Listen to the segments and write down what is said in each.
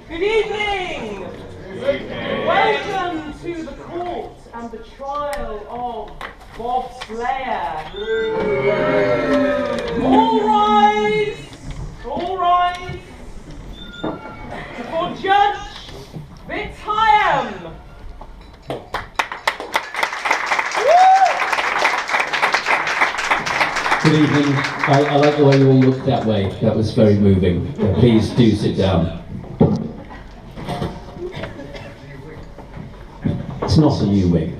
Good evening! Welcome to the court and the trial of Bob Slayer. All rise! All rise! For Judge Vitayam! Good evening. I like the way you all looked that way. That was very moving. Please do sit down. It's not a new wig.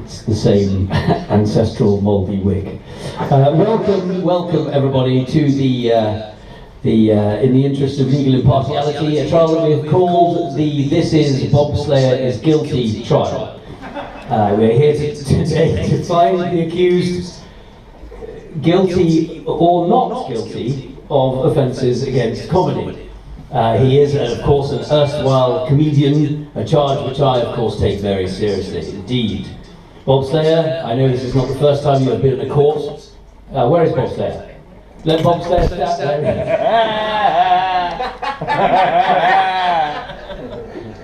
It's the same ancestral mouldy wig. Welcome everybody to the in the interest of legal impartiality, a trial that we have called the This Is Bob Slayer is Guilty trial. We're here today to find the accused guilty or not guilty of offences against comedy. He is, of course, an erstwhile comedian, a charge which I, of course, take very seriously indeed. Bob Slayer, I know this is not the first time you have been in a court. Where is Bob Slayer? Let Bob Slayer stand there.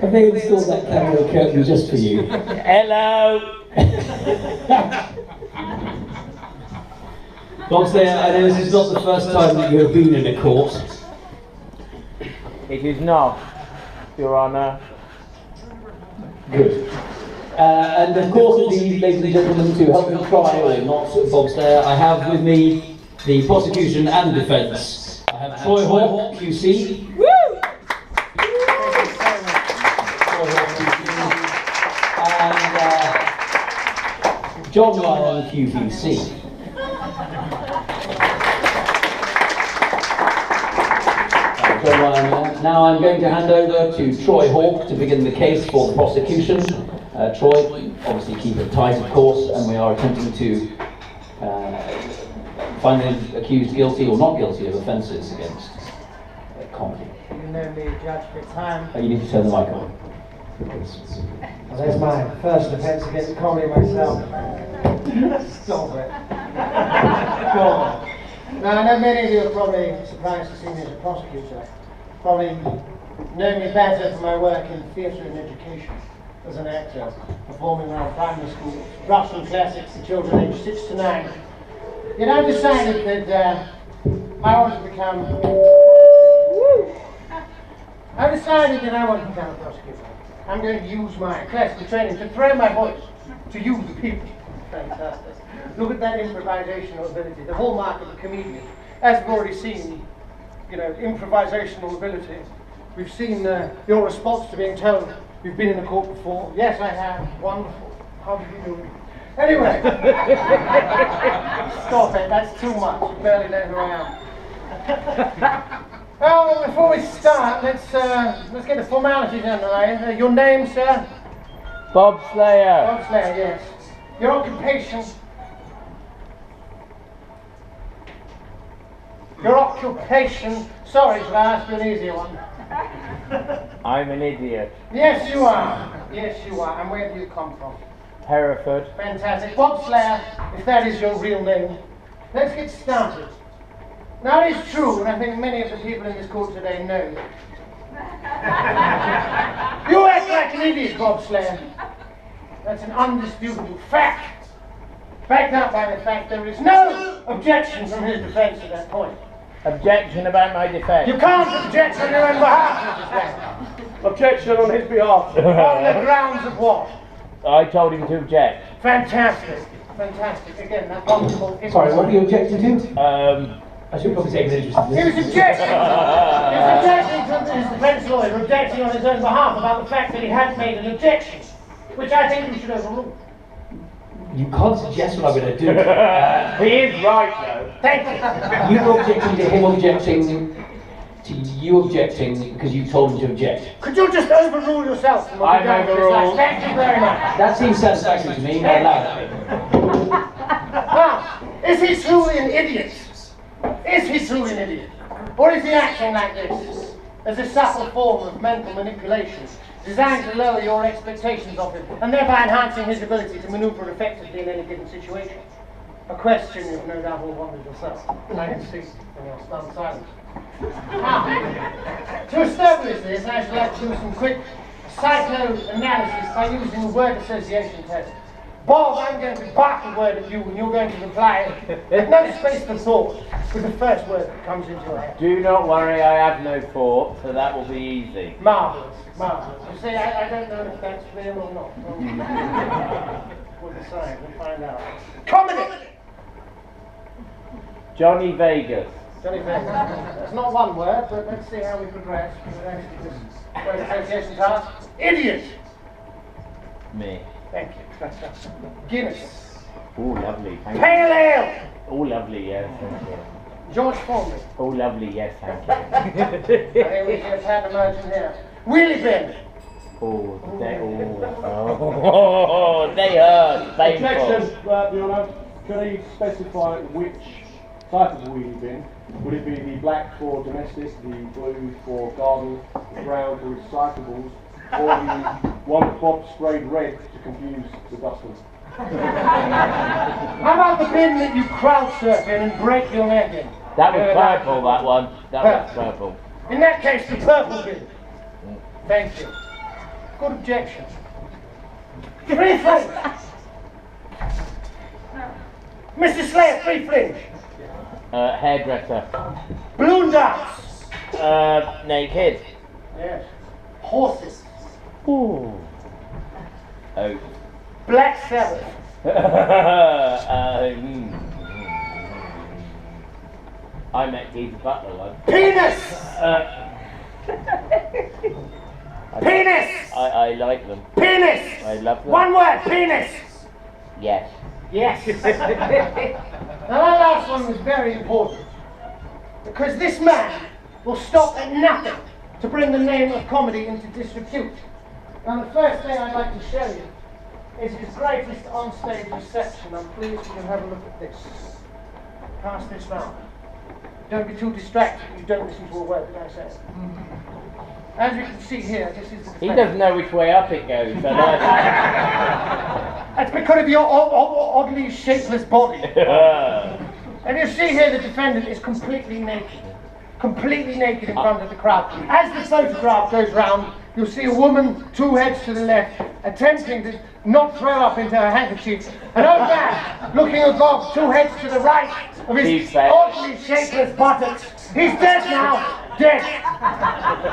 Have they installed that camera curtain just for you? Hello! Bob Slayer, I know this is not the first time that you have been in a court. It is not, Your Honour. Good. And of course, indeed, ladies and gentlemen, to help me try or not Bob Slayer, I have with me the prosecution and defence. I have Troy Hawk, QC. Woo! Troy Hawk, QC. And John Ryan, QVC. Now I'm going to hand over to Troy Hawk to begin the case for the prosecution. Troy, obviously keep it tight, of course, and we are attempting to find the accused guilty or not guilty of offences against comedy. You know me, Judge Vitayam. You need to turn the mic on. Well, there's my first offence against comedy myself. Stop it. Go on. Now, I know many of you are probably surprised to see me as a prosecutor. Probably know me better for my work in theatre and education as an actor, performing around primary schools, Russian classics to children aged 6 to 9. Yet I decided that I want to become a prosecutor. I'm going to use my classical training to train my voice to use the people. Fantastic. Look at that improvisational ability, the hallmark of a comedian. As we've already seen, improvisational ability. We've seen your response to being told you've been in a court before. Yes, I have. Wonderful. How did you do it? Anyway. Stop it. That's too much. You barely know who I am. Well, before we start, let's get the formalities underway. Your name, sir? Bob Slayer. Bob Slayer, yes. Your occupation? Your occupation? Sorry, shall I ask you an easier one? I'm an idiot. Yes, you are. Yes, you are. And where do you come from? Hereford. Fantastic. Bob Slayer, if that is your real name. Let's get started. Now, it is true, and I think many of the people in this court today know that. You act like an idiot, Bob Slayer. That's an undisputable fact. Backed up by the fact there is no objection from his defence at that point. Objection about my defence. You can't object on your own behalf, Mr. Slayer. Objection on his behalf. On the grounds of what? I told him to object. Fantastic. Fantastic. Again, that wonderful... Sorry, what are you objecting to? I should probably take an interest in He was this. objecting. He was objecting to his defence lawyer, objecting on his own behalf about the fact that he had made an objection, which I think we should overrule. You can't suggest what I'm going to do. He is right, though. Thank you. You were objecting to him objecting to you objecting because you told him to object. Could you just overrule yourself? And I'm overruled. Thank you very much. That seems satisfactory to me. I allow that. Now, is he truly an idiot? Is he truly an idiot? Or is he acting like this as a subtle form of mental manipulation designed to lower your expectations of him and thereby enhancing his ability to maneuver effectively in any given situation? A question you've no doubt all wondered yourself. I can see in your stunned silence. Now, to establish this, I should like to do some quick psychoanalysis by using the word association test. Bob, I'm going to bark a word at you and you're going to reply with no space for thought with the first word that comes into your head. Do not worry, I have no thought, so that will be easy. Marvellous, marvellous. You see, I don't know if that's real or not. We'll decide, we'll find out. Comedy! Johnny Vegas. Johnny Vegas. That's not one word, but let's see how we progress. This word association task. Idiot! Me. Thank you. Guinness. Oh, lovely, thank you. Pale ale! Oh, lovely, yes, thank you. George Formby. Oh, lovely, yes, thank you. Here we see a pattern emerging here. Wheelie bin. Oh, they hurt, painful. Objection, Your Honour. Can he specify which type of wheelie bin? Would it be the black for domestic, the blue for garden, the brown for recyclables, or the one that Bob sprayed red to confuse the dustbin? How about the bin that you crowd surf in and break your neck in? That was purple, that one. That was purple. In that case, the purple bin. Thank you. Good objection. Free flinch. Mr. Slayer, free flinch. Hairdresser. Balloon dance. Naked. Yes. Horses. Ooh. Oh. Black Sabbath. I met Geezer Butler once. Penis. Penis. I like them. Penis. I love them. One word. Penis. Yes. Yes. Now that last one was very important because this man will stop at nothing to bring the name of comedy into disrepute. Now the first thing I'd like to show you is his greatest on-stage reception. I'm pleased you can have a look at this. Pass this round. Don't be too distracted. You don't listen to a word that I say. As you can see here, this is the He doesn't know which way up it goes. I like that. That's because of your oddly shapeless body. And you see here the defendant is completely naked in front of the crowd. As the photograph goes round, you'll see a woman, 2 heads to the left, attempting to not throw up into her handkerchief. An old man looking above, 2 heads to the right of his oddly shapeless buttocks. He's dead now, dead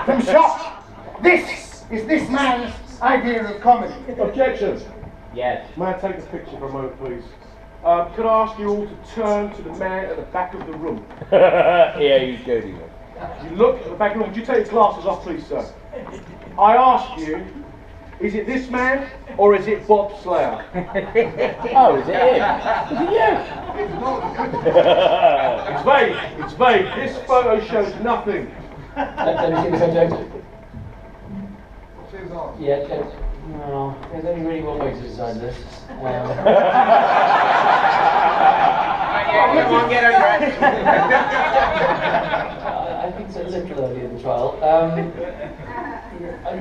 from shock. This is this man's idea of comedy. Objection. Yes. May I take the picture for a moment, please? Could I ask you all to turn to the man at the back of the room? Yeah, you go to it. You look at the back of the room. Would you take your glasses off, please, sir? I ask you, is it this man or is it Bob Slayer? Oh, is it him? Is it you? It's vague. It's vague. This photo shows nothing. Let me see the photo. Yeah, no, there's only really one way to decide this. I think it's a little early in the trial.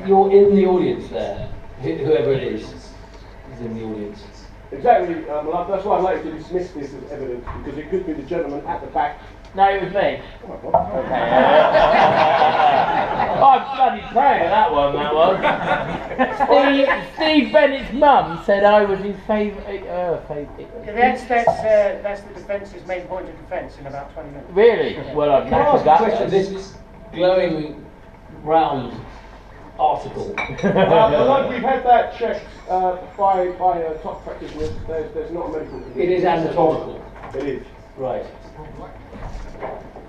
You're in the audience there, whoever it is in the audience. Exactly, well, that's why I'd like to dismiss this as evidence, because it could be the gentleman at the back. No, it was me. Oh my God. Okay. I'm bloody proud of that one, that was. Steve Bennett's mum said I was his favourite. That's the defence's main point of defence in about 20 minutes. Really? Well, I've Can I ask knackered a question? that. This glowing round article. Well, we've had that checked by top practitioners. There's not a medical condition. It is anatomical. It is. Right.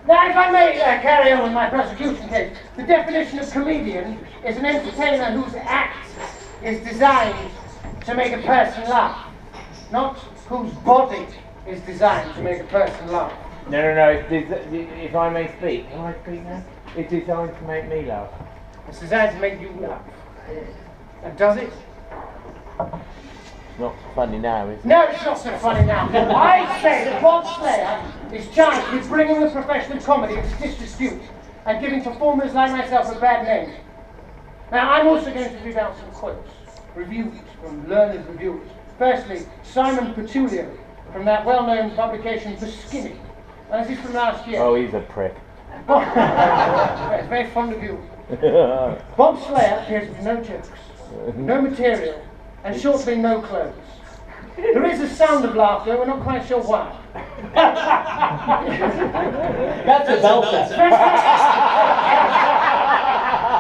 Now, if I may carry on with my prosecution case, the definition of comedian is an entertainer whose act is designed to make a person laugh, not whose body is designed to make a person laugh. No. If I may speak, can I speak now? It's designed to make me laugh. It's designed to make you laugh. And does it? It's not funny now, is it? No, it's not so funny now. I say that Bob Slayer is charged with bringing the profession of comedy into disrepute and giving performers like myself a bad name. Now, I'm also going to read out some quotes, reviews from learned reviewers. Firstly, Simon Petulio from that well-known publication, The Skinny. And this is from last year. Oh, he's a prick. It's very fond of you. Bob Slayer appears with no jokes, no material, and shortly no clothes. There is a sound of laughter, we're not quite sure why. That's a belter.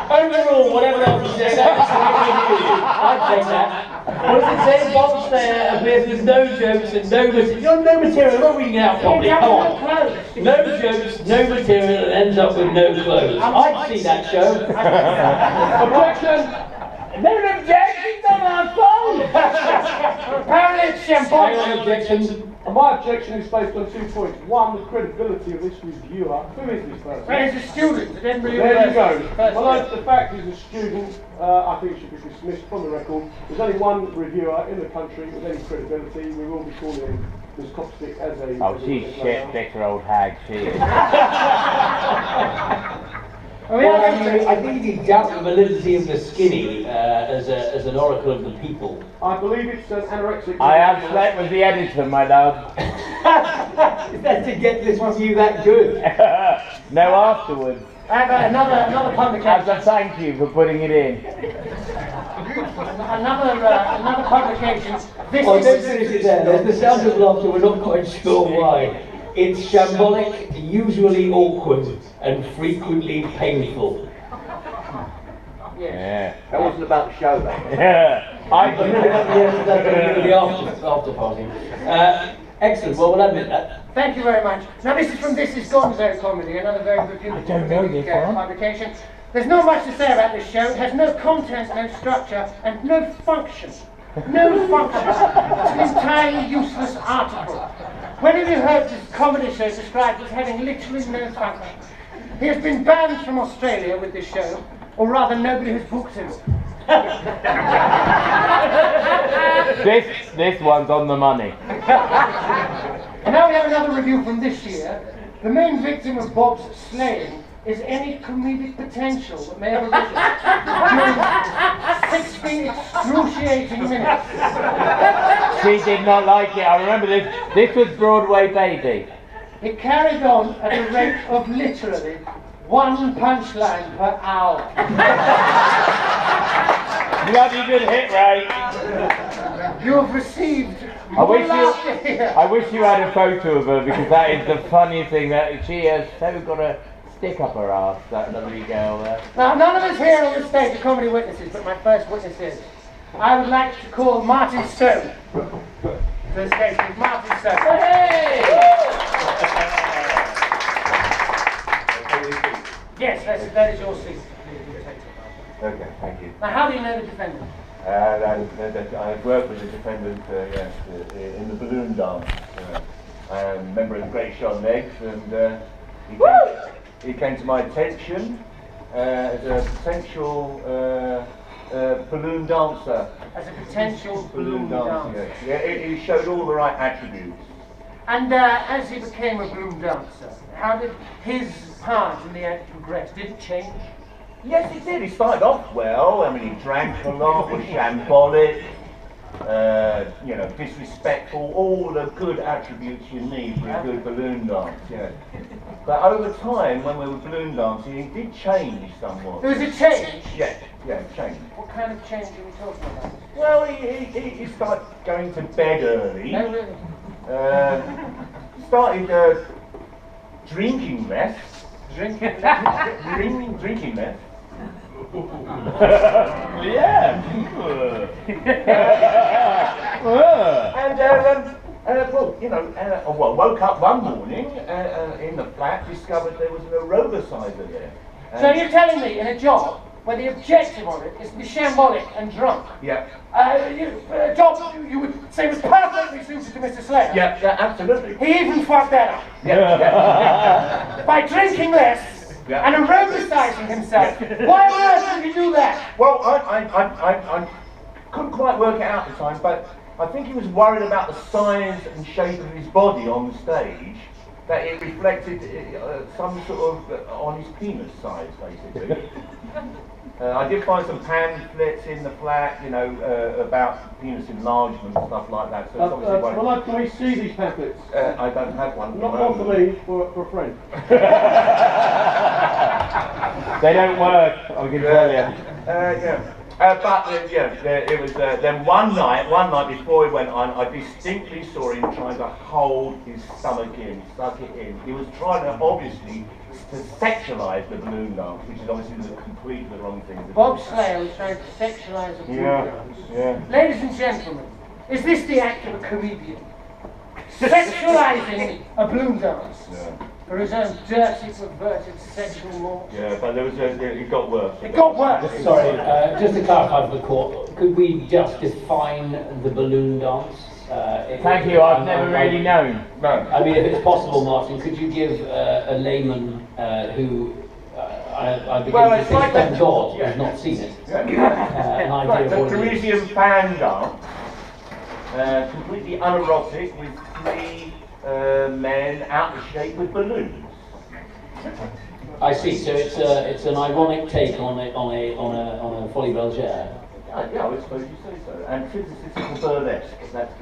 Overall, whatever else you said, I'd take that. What does it say? Bob Slayer appears with no jokes and no material. No material, not reading it out properly. Come on. No jokes, no material, and ends up with no clothes. I'd see that show. Objection! No objections on our phone! Apparently it's shambolic. Hang on, objection. And my objection is based on 2 points. One, the credibility of this reviewer. Who is this person? Well, he's a student at Edinburgh There you University. go. Well, the fact he's a student, I think it should be dismissed from the record. There's only one reviewer in the country with any credibility. We will be calling Ms. Copstick as a... Oh, she's shit, bitter old hag, she is. I think you doubt the validity of the skinny as an oracle of the people. I believe it's an anorexic... I have slept with the editor, my love. Is that to get this review that good? No, afterwards. I have another As publication. a thank you for putting it in. Another publication. This Oh, is don't finish it there. There's the sound of laughter, we're not quite sure why. It's shambolic, usually awkward, and frequently painful. Yeah. That wasn't about the show, though. Yeah. Yes, that's going to be the after party. Excellent, well, we'll admit that. Thank you very much. Now this is from This Is Gonzo Comedy, another very reputable publication. There's not much to say about this show. It has no content, no structure, and no function. No function. It's an entirely useless article. When have you heard this comedy show described as having literally no function? He has been banned from Australia with this show, or rather nobody has booked him. This one's on the money. And now we have another review from this year. The main victim of Bob's slaying is any comedic potential that may have arisen during 60 excruciating minutes. She did not like it. I remember this. This was Broadway Baby. It carried on at a rate of literally one punchline per hour. Bloody good hit rate. You have received I wish laughter here. you had a photo of her, because that is the funniest thing, that she has so got a stick up her ass, that lovely girl there. Now, none of us here on the stage are comedy witnesses, but my first witness is. I would like to call Martin Stone to the stage. Please. Martin Stone. Hey! Yes, that is your seat. Okay, thank you. Now, how do you know the defendant? I've worked with the defendant in the balloon dance. I am a member of the Great Shot Legs, and he came to my attention as a potential balloon dancer. As a potential balloon dancer. Yeah, he showed all the right attributes. And as he became a balloon dancer, how did his part in the act progress? Did it change? Yes, he did. He started off well. I mean, he drank a lot, was shambolic, disrespectful, all the good attributes you need for a good balloon dance. Yeah. But over time, when we were balloon dancing, he did change somewhat. There was a change? Yeah, changed. What kind of change are we talking about? Well, he started going to bed early. No, really. Started drinking less. Drinking? Drinking less. Yeah. Woke up one morning in the flat, discovered there was an aerobicizer there. So you're telling me in a job where the objective of it is to be shambolic and drunk, Yeah. a job you would say was perfectly suited to Mr. Slayer. Yeah, absolutely. He even fucked that up Yeah. by drinking less Yeah. and aerobicizing himself. Why on earth did he do that? Well, I couldn't quite work it out at the time, but I think he was worried about the size and shape of his body on the stage, that it reflected some sort of on his penis size, basically. I did find some pamphlets in the flat, about penis enlargement and stuff like that. So it's obviously Can we see these pamphlets? I don't have one. Not one for me, for a friend. They don't work, I can tell you. It was then one night before he went on, I distinctly saw him trying to hold his stomach in, suck it in. He was trying to obviously to sexualise the balloon dance, which is obviously completely the wrong thing to do. Bob Slayer was trying to sexualise a balloon dance. Yeah. Ladies and gentlemen, is this the act of a comedian? Sexualising a balloon dance for his own dirty, perverted sexual morals. Yeah, but there was it got worse. It got worse. Sorry, just to clarify for the court, could we just define the balloon dance? Thank you, I've never really known. No. I mean, if it's possible, Martin, could you give a layman who I begin Well, to it's think, like thank that- God, yeah. has not seen it, an Right, idea the of what it is? Parisian fan dance, completely unerotic, with three men out of shape with balloons. I see. So it's an ironic take on a Folie Bergère. Yeah, I suppose you say so. And physical burlesque, that's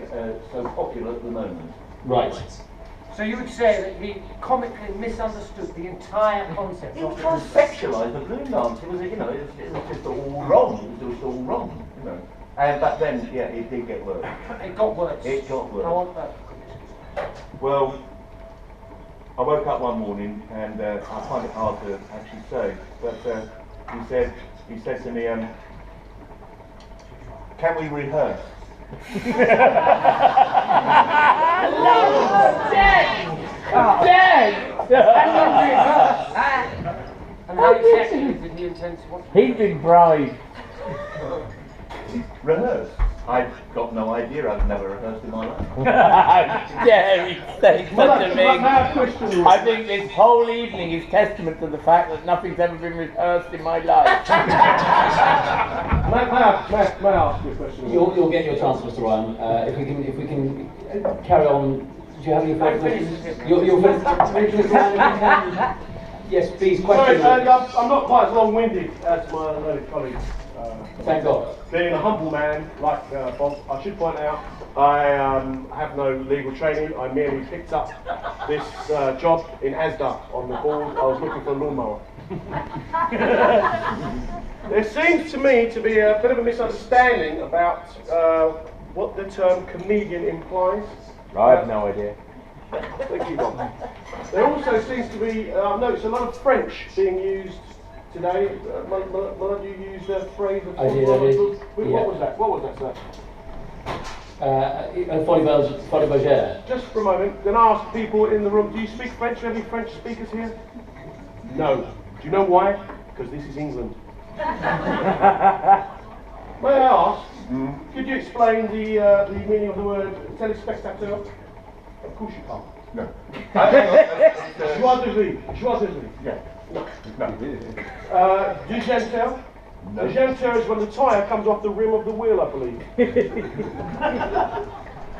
so popular at the moment. Right. So you would say that he comically misunderstood the entire concept He of was it. trying to sexualise the balloon dance. It was, it was just all wrong. It was all wrong, But then, yeah, it did get worse. It got worse. It got worse. I want that. Well, I woke up one morning and I find it hard to actually say, but he said to me, can we rehearse? And how exactly did he intend to watch? He's been bribed. Rehearse? I've got no idea. I've never rehearsed in my life. How dare he say such a thing? I question I think this whole evening is testament to the fact that nothing's ever been rehearsed in my life. May I ask you a question? You'll get your chance, Mr. Ryan. If we can carry on. Do you have any further questions? You're finished, Mr. Ryan. Yes, please. Sorry, Question. I'm not quite as long-winded as my learned colleague. Thank God. Being a humble man like Bob, I should point out I have no legal training. I merely picked up this job in Asda on the board. I was looking for a lawnmower. There seems to me to be a bit of a misunderstanding about what the term comedian implies. I have no idea. Thank you, Bob. There also seems to be, I've noticed a lot of French being used today. One of you used a phrase of I did. What Yeah. was that? What was that, sir? Folie Bergère. Just for a moment, then I ask people in the room, do you speak French? Do you have any French speakers here? No. Do you know why? Because this is England. May I ask, could you explain the meaning of the word téléspectateur? Of course you can't. No. Joie de vivre. Joie de vivre. Yeah. No. No. Disjoncteur? No. Disjoncteur is when the tyre comes off the rim of the wheel, I believe.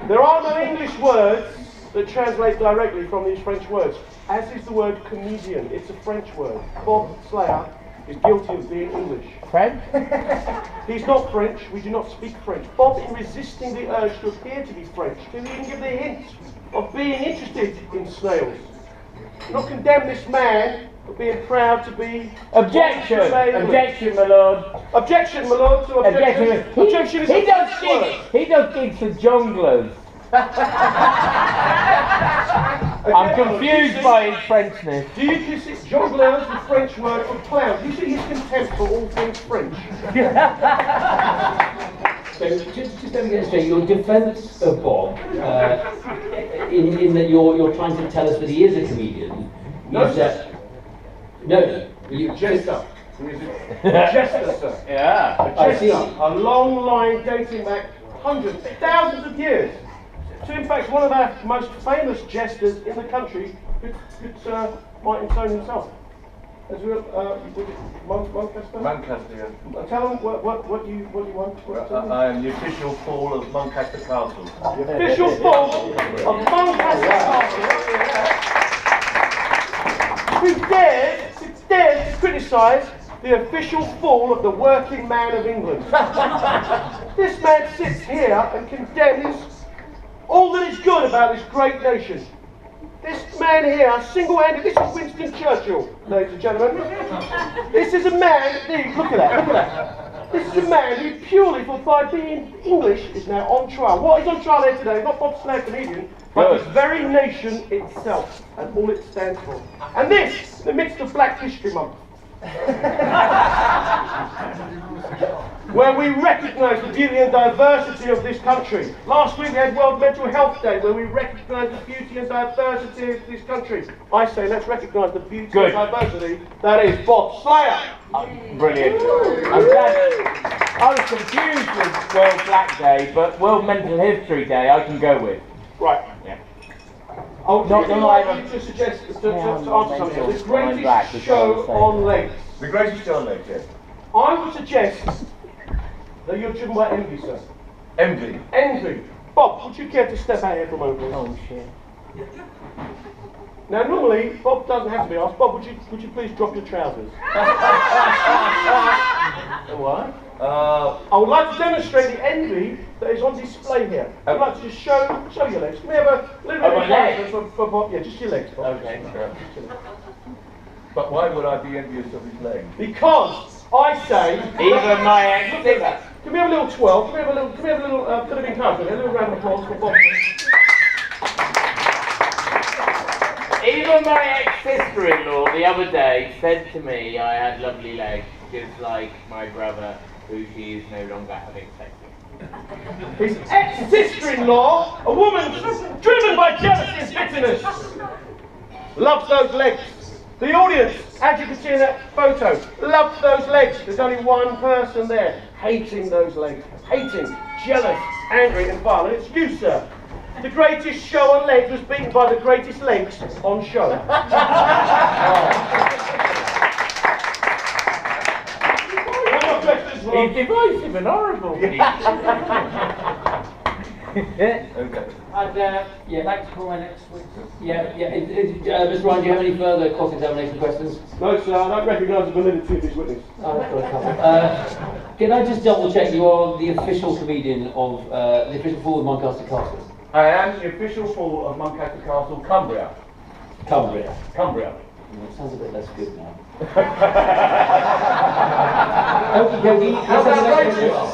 There are no English words that translate directly from these French words, as is the word comedian. It's a French word. Bob Slayer is guilty of being English. Fred? He's not French. We do not speak French. Bob, in resisting the urge to appear to be French, didn't even give the hint of being interested in snails. Do not condemn this man for being proud to be... Objection! Objection, my lord. Objection, my lord, to objection. Objection is a French word. He does gigs for jongleurs. I'm confused by his Frenchness. Do you consider jongleurs the French word for clowns? You see his contempt for all things French. So just let me get it straight. Your defence of Bob, in that you're trying to tell us that he is a comedian. No, you said, no. You, Jester. He is a jester, sir. Yeah. A jester. A long line dating back hundreds, thousands of years. So in fact, one of our most famous jesters in the country, Martin Stone himself. As well, was it Moncaster? Manchester, yeah. Tell them what you want. I am the official fool of Moncaster Castle. The official fool of Moncaster Castle. Who dares to criticise the official fool of the working man of England. This man sits here and condemns all that is good about this great nation. This man here, single-handed, this is Winston Churchill, ladies and gentlemen. This is a man, look at that, look at that. This is a man who purely, by being English, is now on trial. What is on trial here today? Not Bob Slayer comedian, but this very nation itself and all it stands for. And this, in the midst of Black History Month, where we recognise the beauty and diversity of this country. Last week we had World Mental Health Day, where we recognised the beauty and diversity of this country. I say let's recognise the beauty and diversity that is Bob Slayer. Brilliant. I'm glad. I was confused with World Black Day, but World Mental History Day I can go with. Right. Yeah. I would Not like you to suggest, to answer something. The greatest show on legs. The greatest show on legs, yes. I would suggest that you're driven by envy, sir. Envy. Envy. Bob, would you care to step out here for a moment, please? Oh shit. Now, normally, Bob doesn't have to be asked. Bob, would you please drop your trousers? What? I would like to demonstrate the envy that is on display here. I'd like to just show your legs. Can we have a little bit of legs? for Bob? Yeah, just your legs, Bob. Okay, sure. But why would I be envious of his legs? Because I say, Even my ex. look at that. Can we have a little twirl? Can we have a little bit of encouragement? A little round of applause for Bob. Even my ex-sister-in-law the other day said to me I had lovely legs, just like my brother, who she is no longer having sex with. His ex-sister-in-law, a woman driven by jealousy and bitterness, loves those legs. The audience, as you can see in that photo, loves those legs. There's only one person there hating those legs, hating, jealous, angry and violent. It's you, sir. The greatest show on legs was beaten by the greatest legs on show. He's divisive and horrible. Okay. I'd like to call my next witness. Mr. Ryan, do you have any further cross-examination questions? No, sir, I don't recognise the validity of this witness. I've got a couple. Can I just double-check you are the official comedian of the official Fall of Moncaster Castle? I am the official fall of Moncaster Castle, Cumbria. Cumbria. Cumbria. It sounds a bit less good now. How about Ravenglass?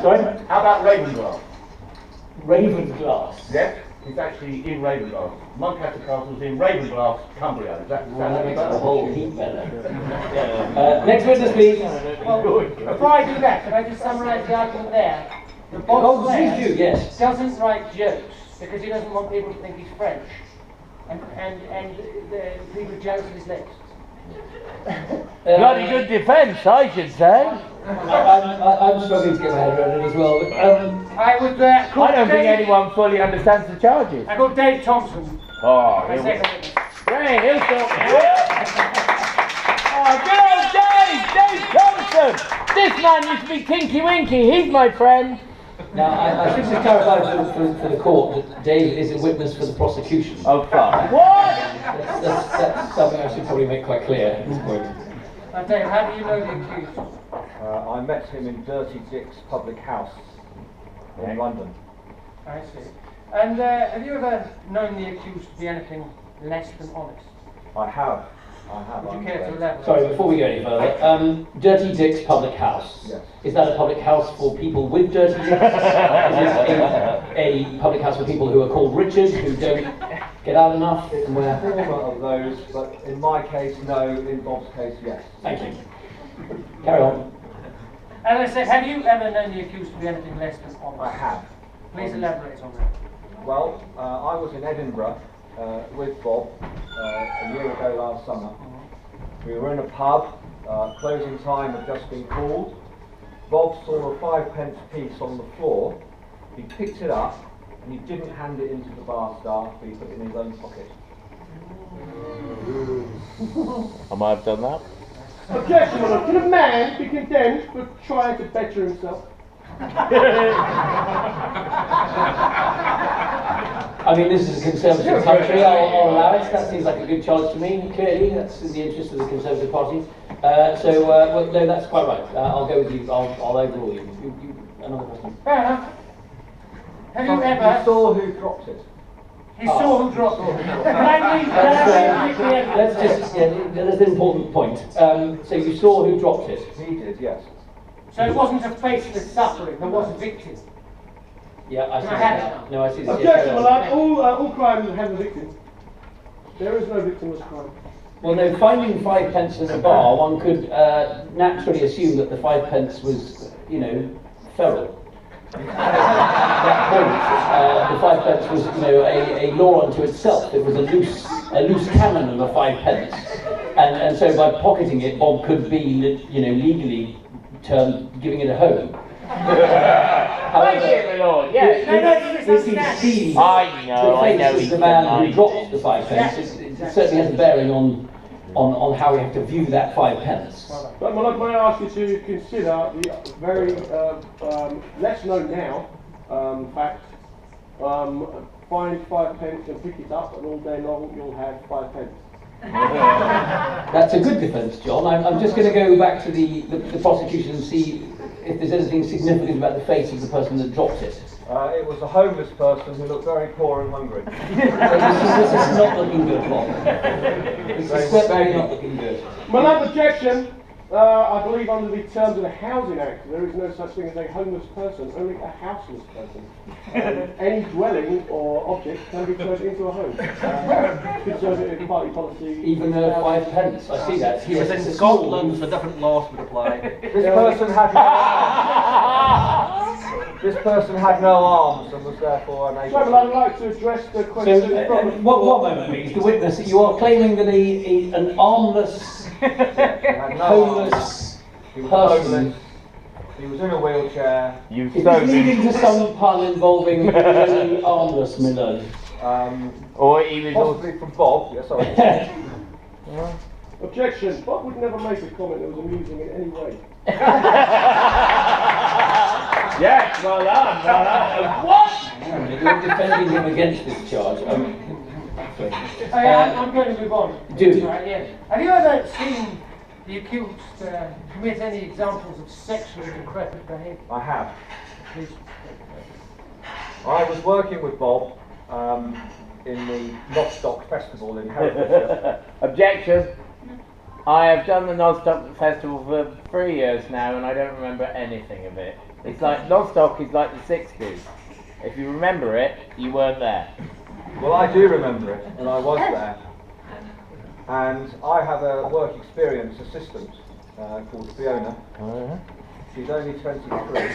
Sorry? How about Ravenglass? Ravenglass. Yes, it's actually in Ravenglass. Moncaster Castle's in Ravenglass, Cumbria. Does that Well, that sound makes better? the whole heap better. Next witness, please. Before I do that, can I just summarise the argument there? The Bob Oh, Slayer please do, yes. doesn't write jokes because he doesn't want people to think he's French. And the people are jealous of his legs. Bloody good defence, I should say. I'm struggling to get my head around it as well. I would call I don't think Dave, anyone fully understands the charges. I call Dave Thompson. Oh, My here we second witness. Great, he'll talk. Oh, good old Dave Thompson. This man used to be Tinky Winky. He's my friend. Now, I should just clarify for the court that Dave is a witness for the prosecution. Oh, fuck. What? That's something I should probably make quite clear at this point. Dave, how do you know the accused? I met him in Dirty Dick's public house in London. I see. And have you ever known the accused to be anything less than honest? I have. Would you I'm care to afraid. elaborate? Sorry, before we go any further, Dirty Dick's public house. Yes. Is that a public house for people with dirty dicks? Is it a public house for people who are called Richard, who don't get out enough? And where? Former of those, but in my case, no. In Bob's case, yes. Thank you. Carry on. As I said, have you ever known the accused to be anything less than honest? I have. Please elaborate on that. Well, I was in Edinburgh with Bob a year ago last summer. We were in a pub, closing time had just been called. Bob saw a 5-pence piece on the floor. He picked it up and he didn't hand it into the bar staff, but he put it in his own pocket. I might have done that. Objection, Your Honour. Can a man be condemned for trying to better himself? I mean, this is a conservative country, I'll allow it. That seems like a good charge to me, clearly. That's in the interest of the Conservative Party. Well, no, that's quite right. I'll go with you. I'll overrule you. Another question. Fair enough. Have you You ever... saw who dropped it? He saw who dropped it. Let's just, that's an important point. So you saw who dropped it? He did, yes. So it wasn't a faceless suffering, there was a victim. Yeah, I see I had that. No, I see that. Objection, my lad. All crimes have a victim. There is no victimless crime. Well, no, finding 5 pence in a bar, one could naturally assume that the 5 pence was, feral. At that point, the 5 pence was, a law unto itself. It was a loose canon of a 5 pence, and so by pocketing it, Bob could be, legally termed giving it a home. Thank you, my lord. Yes. If he sees I know the he's man who lying. dropped the 5 pence, it certainly has a bearing on how we have to view that 5 pence. But my lord, may I ask you to consider the very less known now fact. Find 5 pence and pick it up, and all day long you'll have 5 pence. That's a good defence, John. I'm just going to go back to the prosecution and see if there's anything significant about the face of the person that dropped it. It was a homeless person who looked very poor and hungry. So this is not looking good, Bob. This is certainly not looking good. My lord, objection. I believe under the terms of the Housing Act, there is no such thing as a homeless person, only a houseless person. Any dwelling or object can be turned into a home. Conservative party policy. Even 5 pence, I see that. He was in Scotland, so different laws would apply. This person had no arms. This person had no arms and was therefore unable So, to... I'd like to address the question from the One moment, please. The witness, you are claiming that an armless, had no homeless arms. He was person homeless. He was in a wheelchair. You is so this leading to some pun involving only armless, my lord? Or he was also. Possibly from Bob. Yeah, sorry. objection. Bob would never make a comment that was amusing in any way. Yes, well done. What? You're defending him against this charge. I'm going to move on. Do. Right, yeah. Have you ever seen the accused commit any examples of sexually decrepit behaviour? I have. Please. I was working with Bob in the Nostock Festival in Herefordshire. Objection. I have done the Nostock Festival for 3 years now, and I don't remember anything of it. It's like Nostock is like the 60s. If you remember it, you weren't there. Well, I do remember it, and I was there. And I have a work experience assistant called Fiona. She's only 23,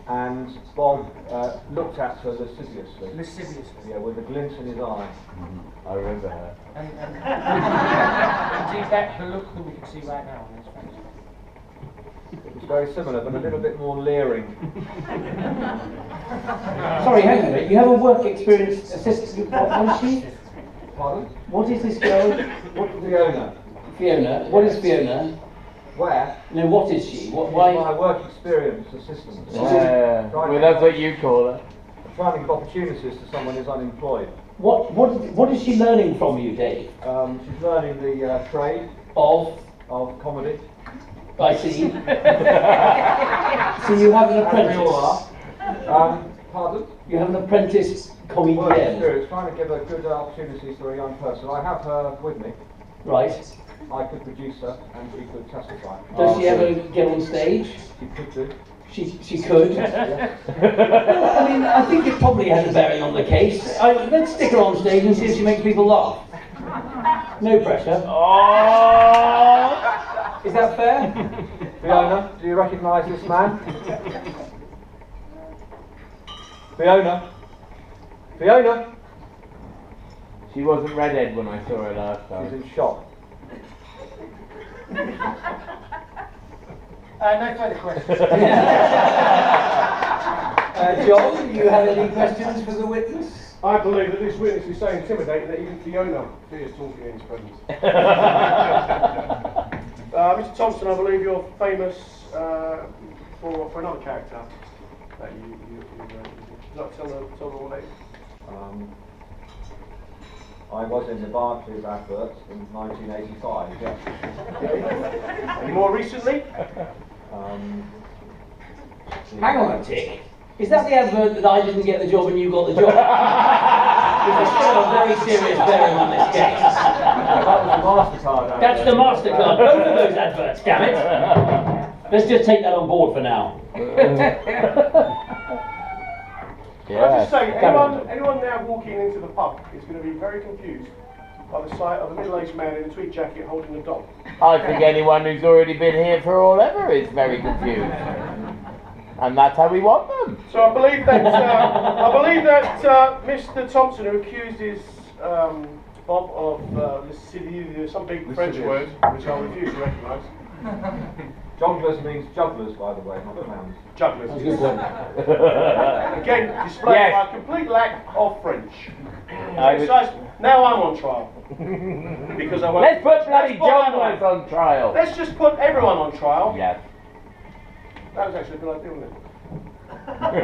and Bob looked at her lasciviously. Lasciviously. Yeah, with a glint in his eye. I remember her. And indeed, that's the look that we can see right now on his face. It was very similar, but a little bit more leering. Sorry, hang on a minute. You have a work experience assistant. What is she? Pardon? What is this girl? Fiona. Fiona. What is Fiona? Where? No, what is she? She's Why? my work experience assistant. Yeah. Well, that's what you call her. Trying to give opportunities to someone who's unemployed. What is she learning from you, Dave? She's learning the trade Of? of comedy. I see. So you have an As we all apprentice. are. Pardon? You have an apprentice Work comedian. experience, trying to give her good opportunities for a young person. I have her with me. Right. I could produce her and she could testify. Does she ever get on stage? She could do. She could. Yes. Well, I mean, I think it probably has a bearing on the case. Let's stick her on stage and see if she makes people laugh. No pressure. Oh! Is that fair? Fiona, do you recognise this man? Fiona? Fiona? She wasn't redhead when I saw her last She's time. in shock. No further questions. John, you have any questions for the witness? I believe that this witness is so intimidating that even Fiona fears talking in his presence. Mr. Thompson, I believe you're famous for another character that you would you like to tell the audience? I was in the Barclays advert in 1985, yeah. Any more recently? Hang on a tick. Is that the advert that I didn't get the job and you got the job? There's still a very serious bearing on this case. That was the MasterCard. That's the MasterCard. Both of those adverts, damn it. Let's just take that on board for now. I'll just say, anyone now walking into the pub is going to be very confused by the sight of a middle-aged man in a tweed jacket holding a dog. I think anyone who's already been here for all ever is very confused. And that's how we want them. So I believe that Mr. Thompson, who accuses Bob of some big French word, which I refuse to recognise. Jogglers means jugglers, by the way, not clowns. Jugglers. That's a good point. Again, displaying Yes. my complete lack of French. I was- Now I'm on trial. Because I won't. Let's put bloody Let's put everyone- jugglers on trial. Let's just put everyone on trial. Yes. That was actually a good idea, wasn't it?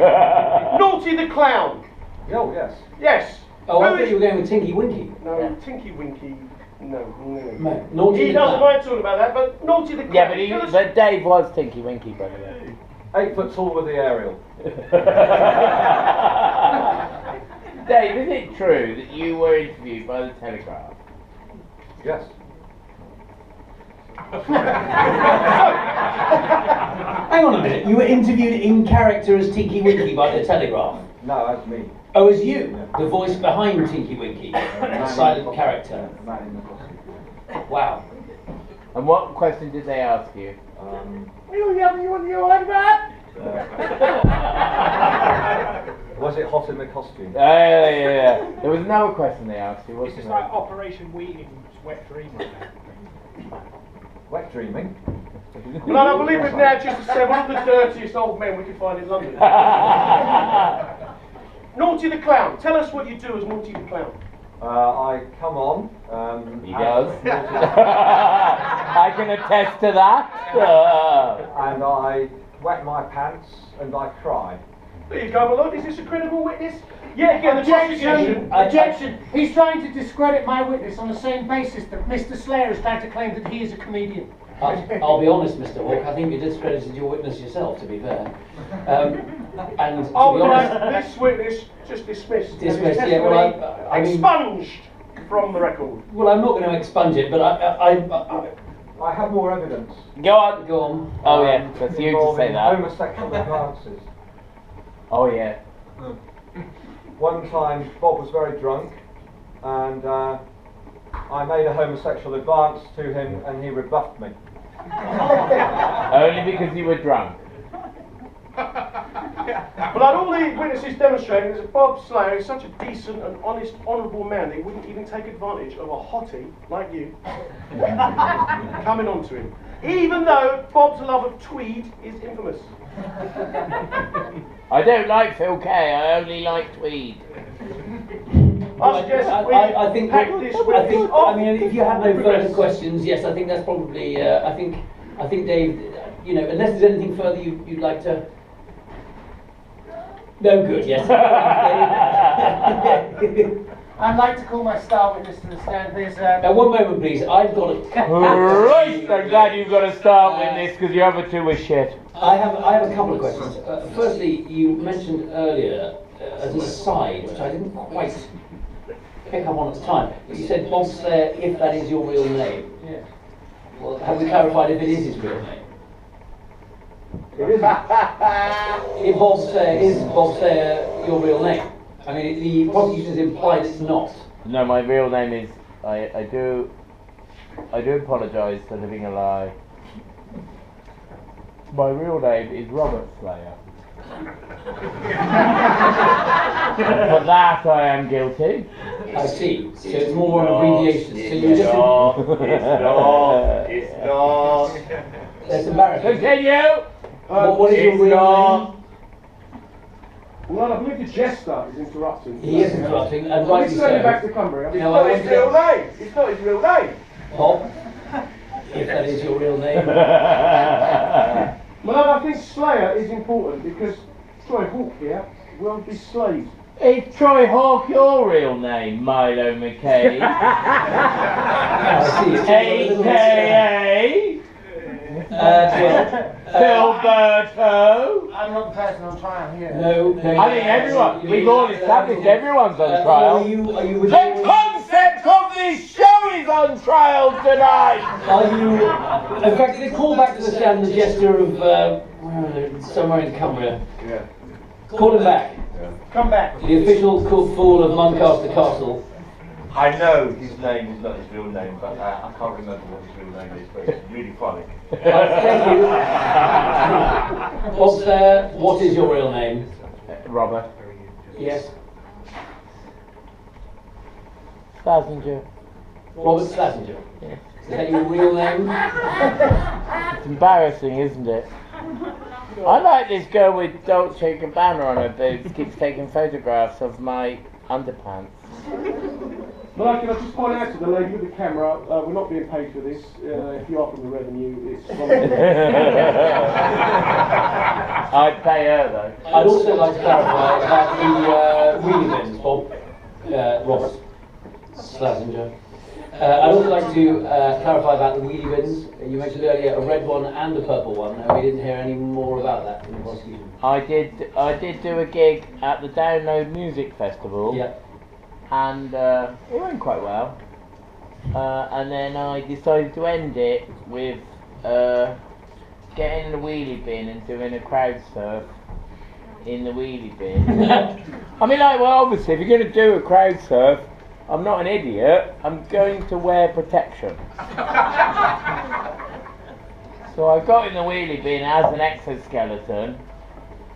Naughty the Clown. Oh, yes. Yes. Oh, I Who thought is- you were going with Tinky Winky. No, Tinky Winky. No. No, Naughty He the doesn't Clown. mind talking about that, but Naughty the Clown. Yeah, Tell us- but Dave was Tinky Winky, by the way. 8 foot tall with the aerial. Dave, is it true that you were interviewed by the Telegraph? Yes. Hang on a minute, you were interviewed in character as Tinky Winky by the Telegraph. No, that's me. Oh, as you, the voice behind Tinky Winky, the silent character. Man in the costume. Wow. And what question did they ask you? Was it hot in the costume? Yeah. There was another question they asked you, wasn't there? Operation Wheating's wet dream. Wet dreaming? Well, I believe it now just to say one of the dirtiest old men we could find in London. Naughty the Clown. Tell us what you do as Naughty the Clown. I come on. He does. I can attest to that. And I wet my pants and I cry. There you go, my lord. Is this a credible witness? Yeah, again, the prosecution. Objection! He's trying to discredit my witness on the same basis that Mr. Slayer is trying to claim that he is a comedian. I'll be honest, Mr. Hawke, I think you discredited your witness yourself, to be fair. And to Oh, be honest... this witness just dismissed. Dismissed, His yeah, well, testimony I mean- expunged from the record. Well, I'm not going to expunge it, but I have more evidence. Go on. Go on. Oh yeah, that's you to involving say that. homosexual advances. Oh yeah. One time, Bob was very drunk, and I made a homosexual advance to him, and he rebuffed me. Only because you were drunk. But like all the witnesses demonstrating that Bob Slayer is such a decent and honest, honourable man that he wouldn't even take advantage of a hottie like you coming on to him. Even though Bob's love of tweed is infamous. I don't like Phil Kay, I only like tweed. I suggest we I think, pack this witness off. I mean, if you have no further questions, yes, I think that's probably, I think Dave, you know, unless there's anything further you'd like to... No good, yes. I'd like to call my star witness to the stand. There's Now, one moment, please. I've got a... Christ, I'm glad you've got to start with this because your other two were shit. I have a couple of questions. Firstly, you mentioned earlier, as an aside, which I didn't quite pick up on at the time, but you said Bob Slayer, if that is your real name. Yeah. Well, have we clarified if it is his real name? It isn't. If Bob Slayer your real name? I mean, the prosecution's implied it's not. No, my real name is. I do apologise for living a lie. My real name is Robert Slayer. For that I am guilty. I see. So it's more an abbreviation. So you just... It's not. That's embarrassing. Continue! What is your real name? Well, I believe the jester is interrupting. He is interrupting, and Let's rightly send him back so. to Cumbria. You know, I It's not his real name. It's not his real name. Bob, if that is your real name. Well, I think Slayer is important because Troy Hawke here will be slaved. Is Troy Hawke your real name, Milo McKay? I see. AKA? Well, Filberto! I'm not the person on trial here. No, no. I think everyone, we've all established everyone's on Are trial. you The withdrawing? concept of this show is on trial tonight! Are you? In fact, they call back to the stand the gesture of somewhere in Cumbria. Yeah. Call him back. Come back. The official fall of Muncaster Castle. I know his name is not his real name, but I can't remember what his real name is, but it's really funny. Thank you. What is your real name? Robert. Yes. Slazenger. Robert Slazenger. Is that your real name? It's embarrassing, isn't it? I like this girl with Dolce & Gabbana on her boobs, keeps taking photographs of my underpants. But can I just point out to the lady with the camera, we're not being paid for this. If you offer the revenue, it's from I'd pay her though. I'd also like to clarify about the wheelie bins, Bob, Robert Slazenger. I'd also like to clarify about the wheelie bins. You mentioned earlier a red one and a purple one, and we didn't hear any more about that in the prosecution. I did do a gig at the Download Music Festival. Yeah. And it went quite well. And then I decided to end it with getting in the wheelie bin and doing a crowd surf in the wheelie bin. I mean, like, well, obviously, if you're going to do a crowd surf, I'm not an idiot, I'm going to wear protection. So I got in the wheelie bin as an exoskeleton,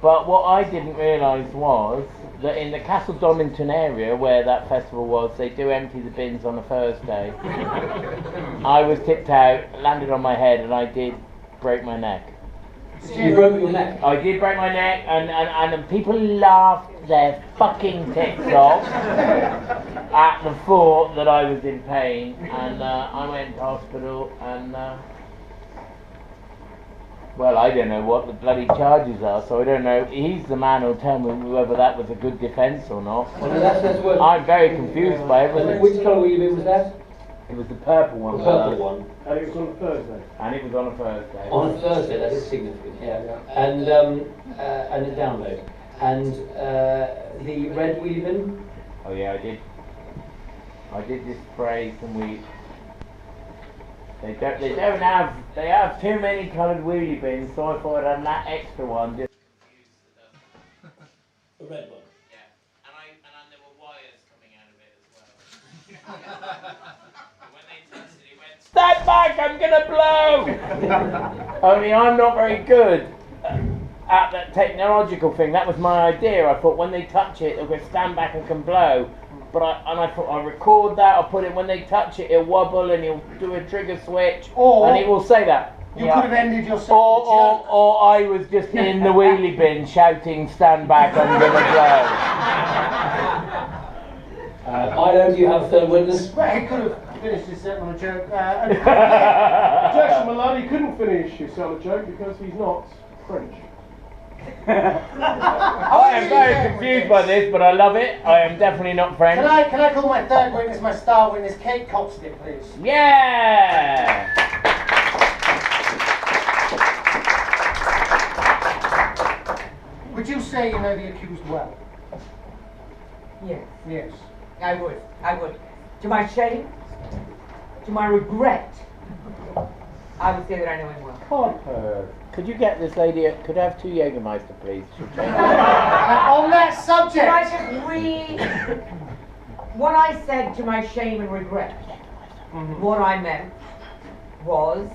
but what I didn't realise was that in the Castle Donington area where that festival was, they do empty the bins on a Thursday. I was tipped out, landed on my head, and I did break my neck. You broke your neck? I did break my neck, and people laughed their fucking tits off at the thought that I was in pain, and I went to hospital, and well, I don't know what the bloody charges are, so I don't know. He's the man who'll tell me whether that was a good defence or not. Well, that's what I'm very confused by everything. Which colour wheelie bin was that? It was the purple one. The purple one. and it was on a Thursday. And it was on a Thursday. On a Thursday, that is significant, yeah. And a download. And the red wheelie bin? Oh yeah, I did just spray some wheat. They have too many coloured wheelie bins, so I thought I'd have that extra one just. The red one. Yeah, and there were wires coming out of it as well. When they touched it, it went, "Stand back! I'm gonna blow!" Only I'm not very good at that technological thing. That was my idea. I thought when they touch it, they'll go stand back and can blow. But I thought I'll record that. I'll put it when they touch it. It'll wobble and he'll do a trigger switch, and it will say that. You could have ended yourself with a joke. Or I was just in the wheelie bin shouting, "Stand back! I'm gonna blow." I know you have a third witness. Well, he could have finished his set on a joke. Jackson Maloney couldn't finish his sell a joke because he's not French. I am very confused by this, but I love it. I am definitely not French. Can I call my third witness, my star witness, Kate Copstick, please? Yeah! Would you say you know the accused well? Yes, Yes. I would. I would. To my shame, to my regret, I would say that I know him well. Could you get this lady? Could I have 2 Jägermeister, please? On that subject. Can I just read what I said to my shame and regret? What I meant was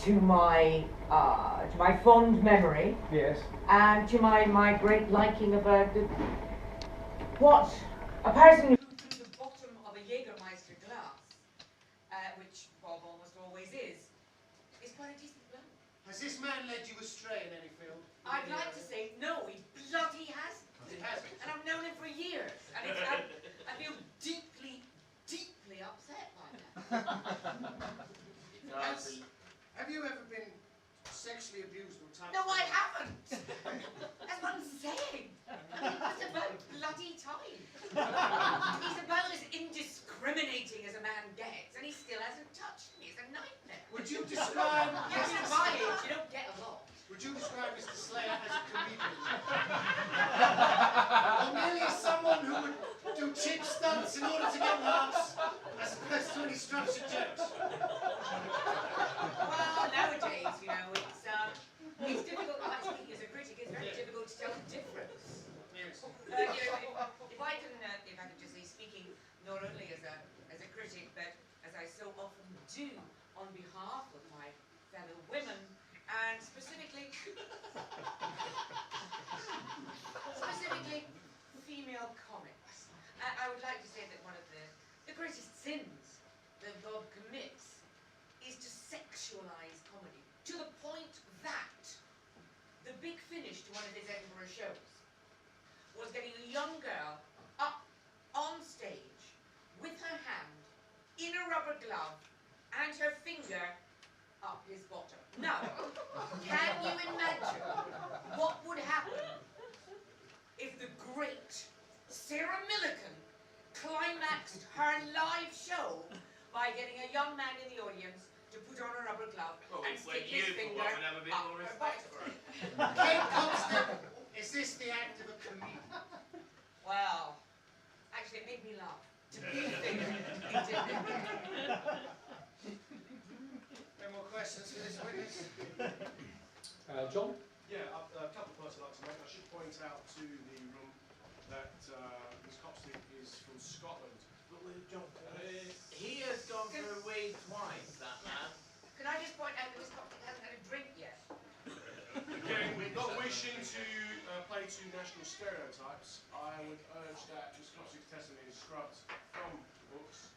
to my fond memory. Yes. And to my great liking of a person who through the bottom of a Jägermeister glass, which Bob almost always is quite a decent blow. Has this man led you astray in any field? I'd like to say no, he bloody hasn't. He hasn't. And I've known him for years, and I feel deeply, deeply upset by that. Have you ever been sexually abused or touched? No, I haven't. That's what I'm saying. It's about bloody time. He's about as indiscriminating as a man gets, and he still hasn't touched me. It's a nightmare. Would you describe? Yes, Which you don't get a lot. Would you describe Mr. Slayer as a comedian? Or merely as someone who would do cheap stunts in order to get laughs, as opposed to any structured jokes? Well, nowadays, you know, it's difficult. Like speaking as a critic, it's very difficult to tell the difference. Yes. You know, if I can just say, speaking not only as a critic, but as I so often do on behalf of my fellow women, and specifically female comics, I would like to say that one of the greatest sins that Bob commits is to sexualize comedy to the point that the big finish to one of his Edinburgh shows was getting a young girl up on stage with her hand in a rubber glove and her finger up his bottom. Now, can you imagine what would happen if the great Sarah Millican climaxed her live show by getting a young man in the audience to put on a rubber glove and stick his finger up her bottom? Kate Copstick, is this the act of a comedian? Well, actually it made me laugh. To be fair, it did. Any more questions for this witness? John? Yeah, a couple of points I'd like to make. I should point out to the room that Miss Copstick is from Scotland. But He has gone through weed twice, that man. Can I just point out that Miss Copstick hasn't had a drink yet? again, not wishing to play to national stereotypes, I would urge that Miss Copstick's testimony is scrubbed from the books.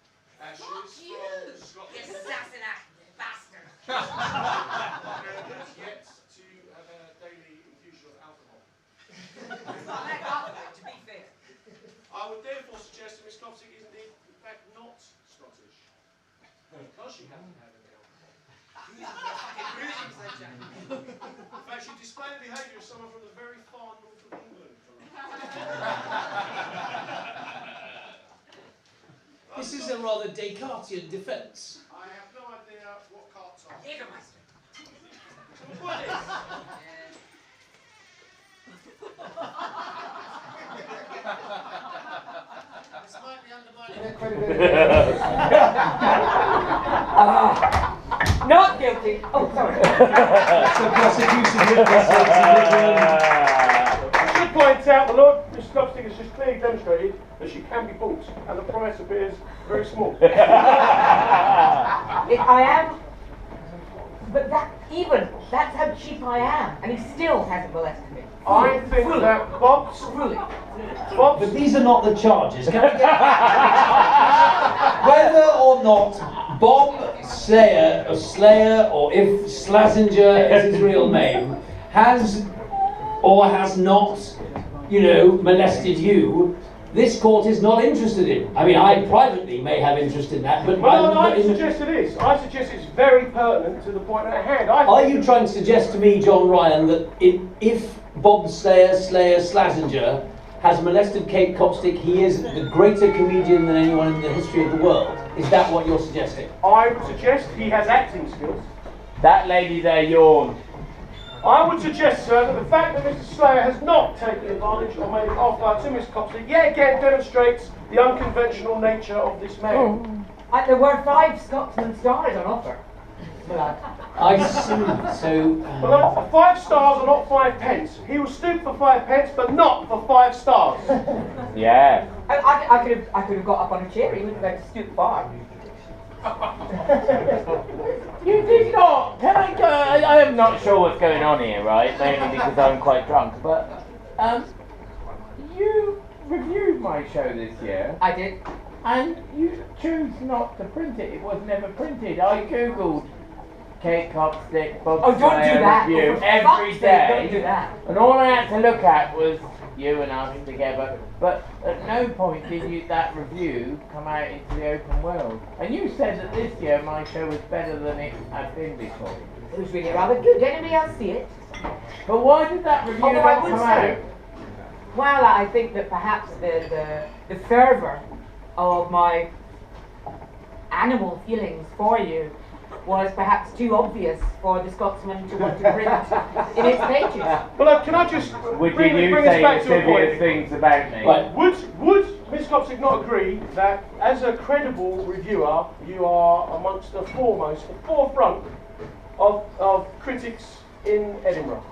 As she is from Scotland. You assassin bastard! And has yet to have a daily infusion of alcohol. Well, that alcohol, to be fair. I would therefore suggest that Miss Copstick is indeed, in fact, not Scottish. Because she hasn't had any alcohol. In fact, she displayed the behaviour of someone from the very far north of England. This is a rather Descartesian defence. I have no idea what carts are. Jägermeister. What is? This might be undermining their credibility. Not guilty. Oh, sorry. The prosecution witnesses. I should point out the Lord Miss Copstick has just clearly demonstrated that she can be bought, and the price appears very small. I am, but that's how cheap I am, and he still hasn't molested me. I think that Bob's... But these are not the charges. Can we get whether or not Bob Slayer, or if Slazenger is his real name, has or has not, molested you, this court is not interested in. I mean, I privately may have interest in that, but... Well, I suggest it is. I suggest it's very pertinent to the point at hand. Are you trying to suggest to me, John Ryan, that if Bob Slayer Slazenger has molested Kate Copstick, he is the greater comedian than anyone in the history of the world? Is that what you're suggesting? I would suggest he has acting skills. That lady there yawned. I would suggest, sir, that the fact that Mr. Slayer has not taken advantage or made an offer to Miss Copstick yet again demonstrates the unconventional nature of this man. There were 5 Scotsman stars on offer. I see. So... Well, 5 stars are not 5 pence. He will stoop for 5 pence, but not for 5 stars. Yeah. I could have got up on a chair. He wouldn't have had to stoop far. You did not. Can I go? I am not sure what's going on here, right? Mainly because I'm quite drunk. But you reviewed my show this year. I did. And you choose not to print it. It was never printed. I googled Kate Copstick, Bob Slayer review every day. Don't do that. And all I had to look at was you and us together. But at no point did that review come out into the open world. And you said that this year my show was better than it had been before. It was really rather good. Did anybody else see it? But why did that review not come out? Well, I think that perhaps the fervour of my animal feelings for you was perhaps too obvious for the Scotsman to want to print in its pages. Well, can I just Would bring you us say back to a trivial point? things about me? Right. Would Miss Copsic not agree that as a credible reviewer, you are amongst the forefront of critics in Edinburgh?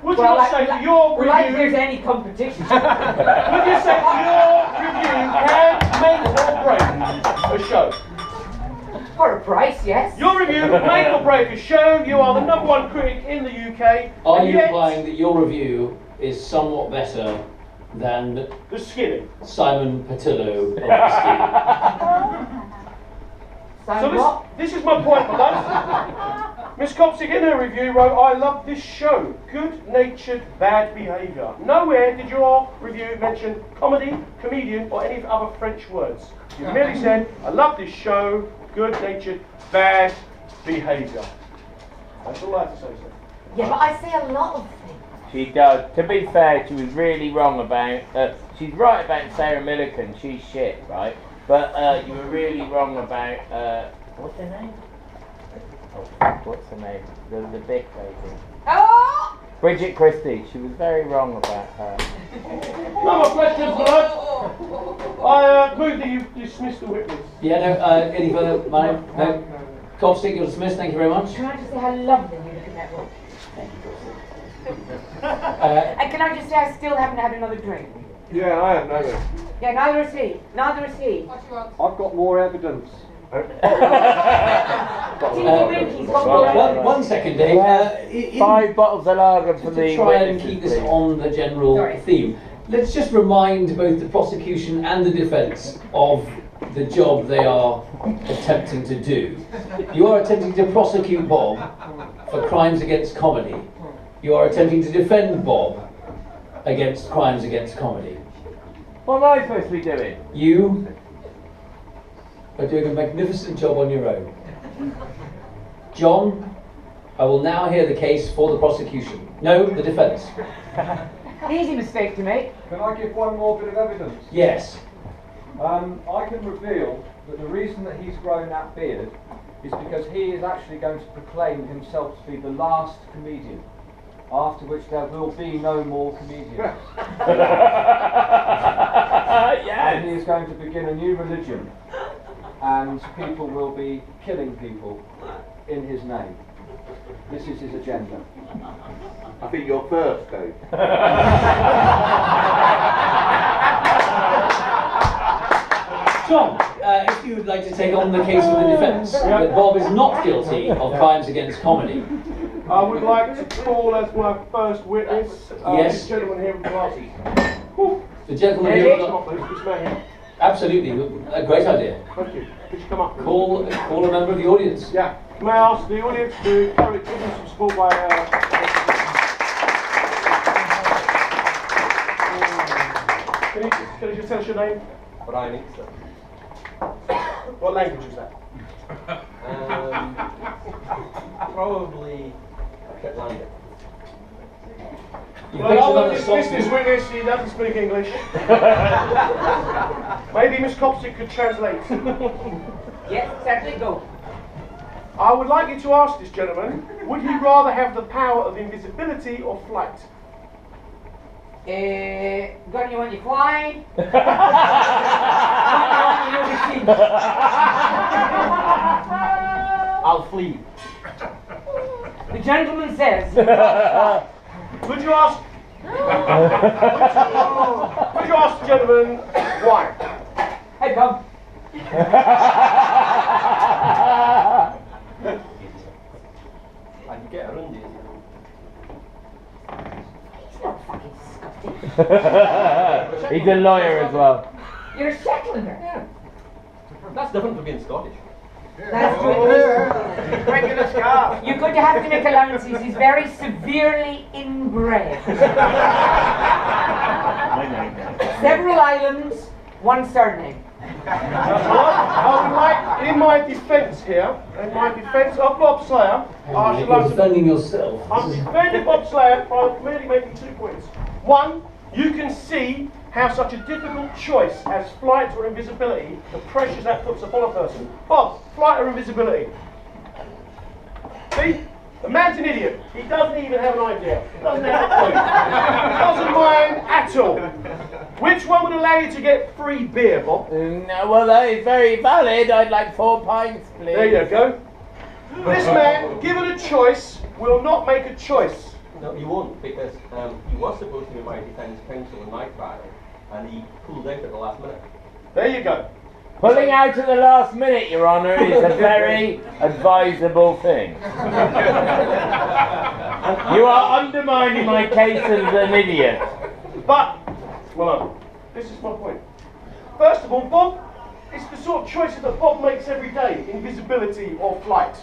Would you not say that your review... Like there's any competition. Would you say that your review can make or break a show? For a price, yes. Your review can make or break a show. You are the #1 critic in the UK. Are and you yet, implying that your review is somewhat better than the skinny? Simon Patillo of the Ski? So this is my point, my lads. Miss Copsic in her review wrote, "I love this show. Good-natured bad behaviour. Nowhere did your review mention comedy, comedian, or any other French words. You merely said, I love this show. Good-natured bad behaviour." That's all I have to say, sir. Yeah, but I say a lot of things. She does. To be fair, she was really wrong about. She's right about Sarah Millican. She's shit, right? But you were really wrong about. What's her name? Oh, fuck, what's her name? The big lady. Oh! Bridget Christie. She was very wrong about her. No more questions, lad. I move that you dismiss the witness. Yeah, no, any further? No. Copsic, you're dismissed. Thank you very much. Can I just say how lovely you look in that room? Thank you, Copsic. And can I just say I still haven't had another drink? Yeah, I have no. Yeah, neither is he. Neither is he. I've got more evidence. Winky's got more evidence. One second, Dave. 5 bottles of lager for the To try and witnesses, keep this please. on the general Sorry. theme, let's just remind both the prosecution and the defence of the job they are attempting to do. You are attempting to prosecute Bob for crimes against comedy. You are attempting to defend Bob against crimes against comedy. What am I supposed to be doing? You are doing a magnificent job on your own. John, I will now hear the case for the prosecution. No, the defence. Easy mistake to make. Can I give one more bit of evidence? Yes. I can reveal that the reason that he's grown that beard is because he is actually going to proclaim himself to be the last comedian, after which there will be no more comedians. And he is going to begin a new religion, and people will be killing people in his name. This is his agenda. I think you're first, Dave. John, if you would like to take on the case for the defence, that Bob is not guilty of crimes against comedy. I would like to call as my first witness Yes. this gentleman here with glasses. The gentleman Come here. up, please. This man here. Absolutely, a great idea. Thank you. Could you come up? please? Call a member of the audience. Yeah. May I ask the audience to carry give them some support by can you just tell us your name? Brian Easter. What language is that? Probably Shetlander. You Well, picked I'll another dismiss song. this witness, he doesn't speak English. Maybe Miss Copsic could translate. Yes, certainly go. I would like you to ask this gentleman, would he rather have the power of invisibility or flight? Got you on your flying? I'll flee. The gentleman says. Would you ask? Would you ask the gentleman why? Hey, come. I can get around it. He's not fucking Scottish. He's a lawyer as well. You're a Shetlander. Yeah. That's different from being Scottish. That's good. Regular scarf. You're going to have to make allowances. He's very severely inbred. Several islands, one surname. I would like, in my defence here, in my defence of Bob Slayer, I should You're like to... defending yourself. I'm defending Bob Slayer by merely making 2 points. One, you can see how such a difficult choice as flight or invisibility, the pressures that puts upon a person. Bob, flight or invisibility? See? The man's an idiot. He doesn't even have an idea. Doesn't have a clue. Doesn't mind at all. Which one would allow you to get free beer, Bob? No, well, that is very valid. I'd like 4 pints, please. There you go. This man, given a choice, will not make a choice. No, he won't, because he was supposed to be my defence counsel in my trial, and he pulled out at the last minute. There you go. Pulling out at the last minute, Your Honour, is a very advisable thing. You are undermining my case as an idiot. But, well, this is my point. First of all, Bob, it's the sort of choices that Bob makes every day, invisibility or flight,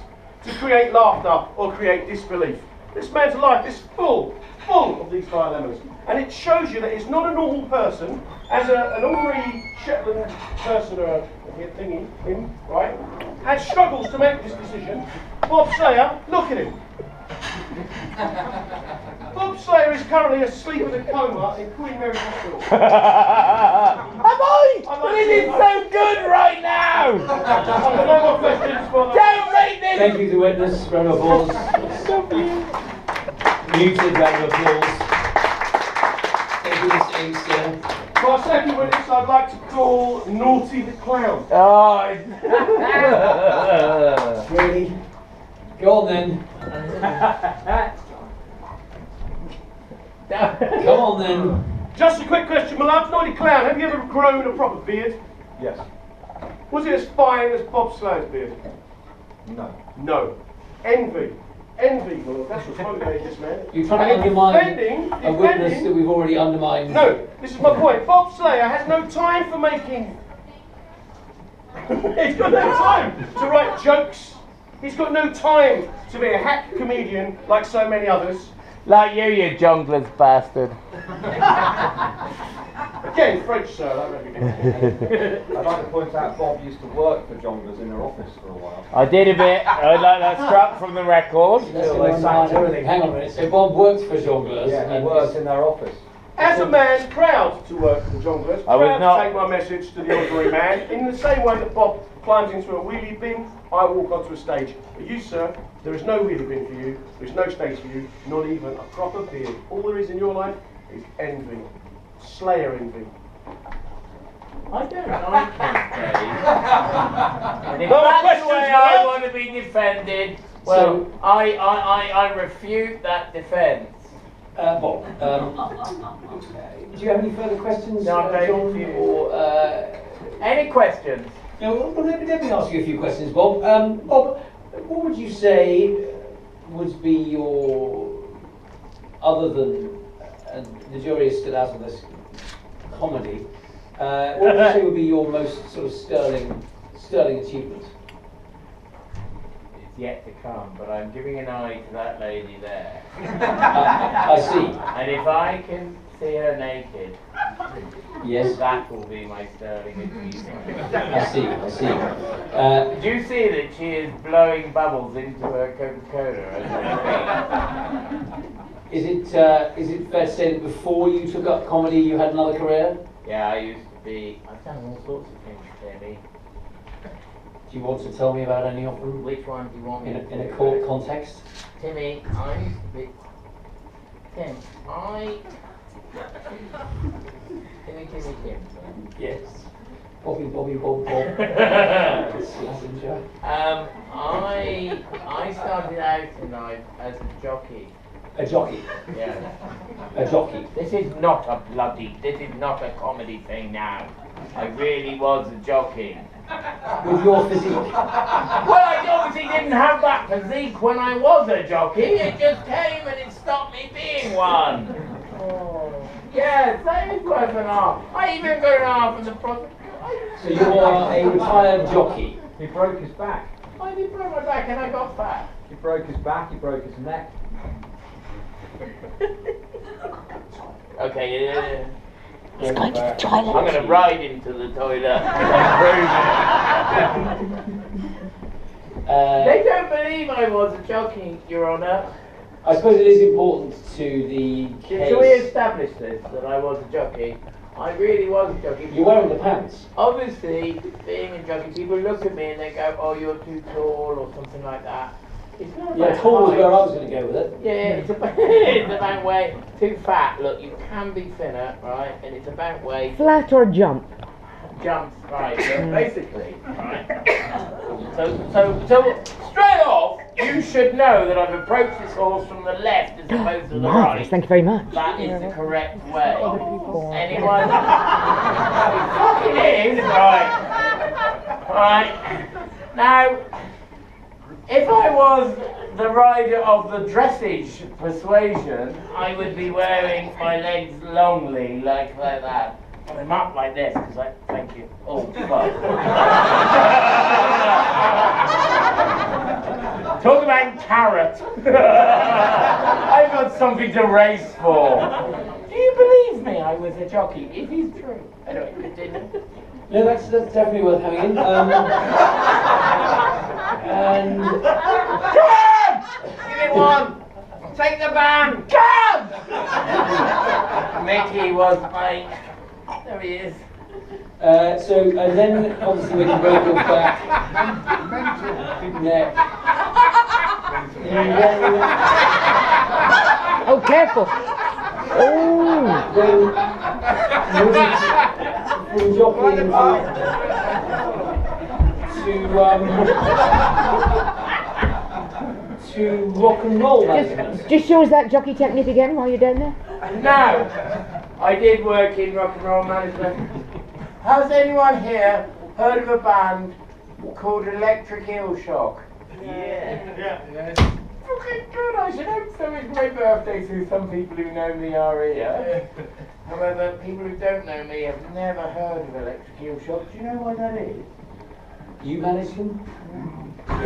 to create laughter or create disbelief. This man's life is full of these dilemmas. And it shows you that he's not a normal person, as an ordinary Shetland person or a thingy, him, right, has struggles to make this decision. Bob Slayer, look at him. Bob Slayer is currently asleep in a coma in Queen Mary Hospital. Am I? This is so good right now! I've got no more questions for Don't make this! Thank you to witness. Round of applause. Muted round of applause. Thank you, Mr. Inkster. For our second witness, I'd like to call Naughty the Clown. Oh, Really? Go on then. Come on then. Just a quick question, my lad. Naughty Clown, have you ever grown a proper beard? Yes. Was it as fine as Bob Slayer's beard? No. No. Envy. Envy, my lord. That's what's motivated this man. You're trying to And undermine a witness that we've already undermined. No, this is my point. Bob Slayer has no time for making... He's got no time to write jokes. He's got no time to be a hack comedian like so many others. like you jonglers bastard. Again, French, sir, that recognition. I'd like to point out Bob used to work for Jonglers in their office for a while. I did a bit. I'd like that struck from the record. Hang on a minute. So Bob worked for Jonglers. Yeah, he worked in their office. As a man proud to work for the Jonglers, I was proud not. to take my message to the ordinary man, in the same way that Bob climbs into a wheelie bin, I walk onto a stage. But you, sir, there is no wheelie bin for you, there is no stage for you, not even a proper beard. All there is in your life is envy. Slayer envy. I don't like him, Dave. And if No that's questions, the way my I lad? want to be defended, well, So- I refute that defence. Bob, do you have any further questions, No, I don't. John? Or, Any questions? no, well, let me ask you a few questions, Bob. Bob, what would you say would be your, other than the jury is still out of this comedy, what would you say would be your most sort of sterling achievement? It's yet to come, but I'm giving an eye to that lady there. I see. And if I can see her naked, Yes. that will be my sterling achievement. I see. Do you see that she is blowing bubbles into her Coca-Cola as we speak? Is it fair to say that before you took up comedy, you had another career? Yeah, I used to be. I've done all sorts of things, Timmy. Do you want to tell me about any of them Which one do you want me to in a do? court context? Timmy, I used to be. Tim, Tim. Yes. Bobby, Bob. Slazenger. I started out in life as a jockey. A jockey. Yeah. A jockey. This is not a comedy thing now. I really was a jockey. With your physique. Well, I obviously didn't have that physique when I was a jockey. It just came and it stopped me being one. Yeah, so it's worth an half. I even got an half in the process. So you are a retired jockey. He broke his back. I did break my back and I got fat. He broke his back, he broke his neck. Okay, yeah. He's going to the toilet. I'm going to ride into the toilet. They don't believe I was a jockey, Your Honour. I suppose it is important to the case. Should we establish this, that I was a jockey? I really was a jockey. You're wearing the pants. Obviously, being a jockey, people look at me and they go, oh, you're too tall or something like that. It's not Yeah, about tall was height. where I was going to go with it. Yeah, it's about, it's about weight. Too fat. Look, you can be thinner, right? And it's about weight. Flat or jump? Jumps, right? So basically, right? So straight off, you should know that I've approached this horse from the left as opposed to the Marvellous, right. thank you very much. That is the correct way. Anyone? It is, right. Right. Now, if I was the rider of the dressage persuasion, I would be wearing my legs longly, like that. I'm up like this, because thank you. Oh, fuck. Talk about carrot. I've got something to race for. Do you believe me? I was a jockey. It is true. Anyway, continue. No, that's definitely worth having in. And Come! Give me one! Take the ban! Come! Mickey was mine. There he is. and then obviously we can break your back, neck. And then, Oh, careful. Oh. then from jockeying to rock and roll management. Just show us that jockey technique again while you're down there. Now, I did work in rock and roll management. Has anyone here heard of a band called Electric Eel Shock? Yeah. Fucking good, I should hope so. It's my birthday, so some people who know me are here. However, people who don't know me have never heard of Electric Eel Shock. Do you know why that is? You manage them? But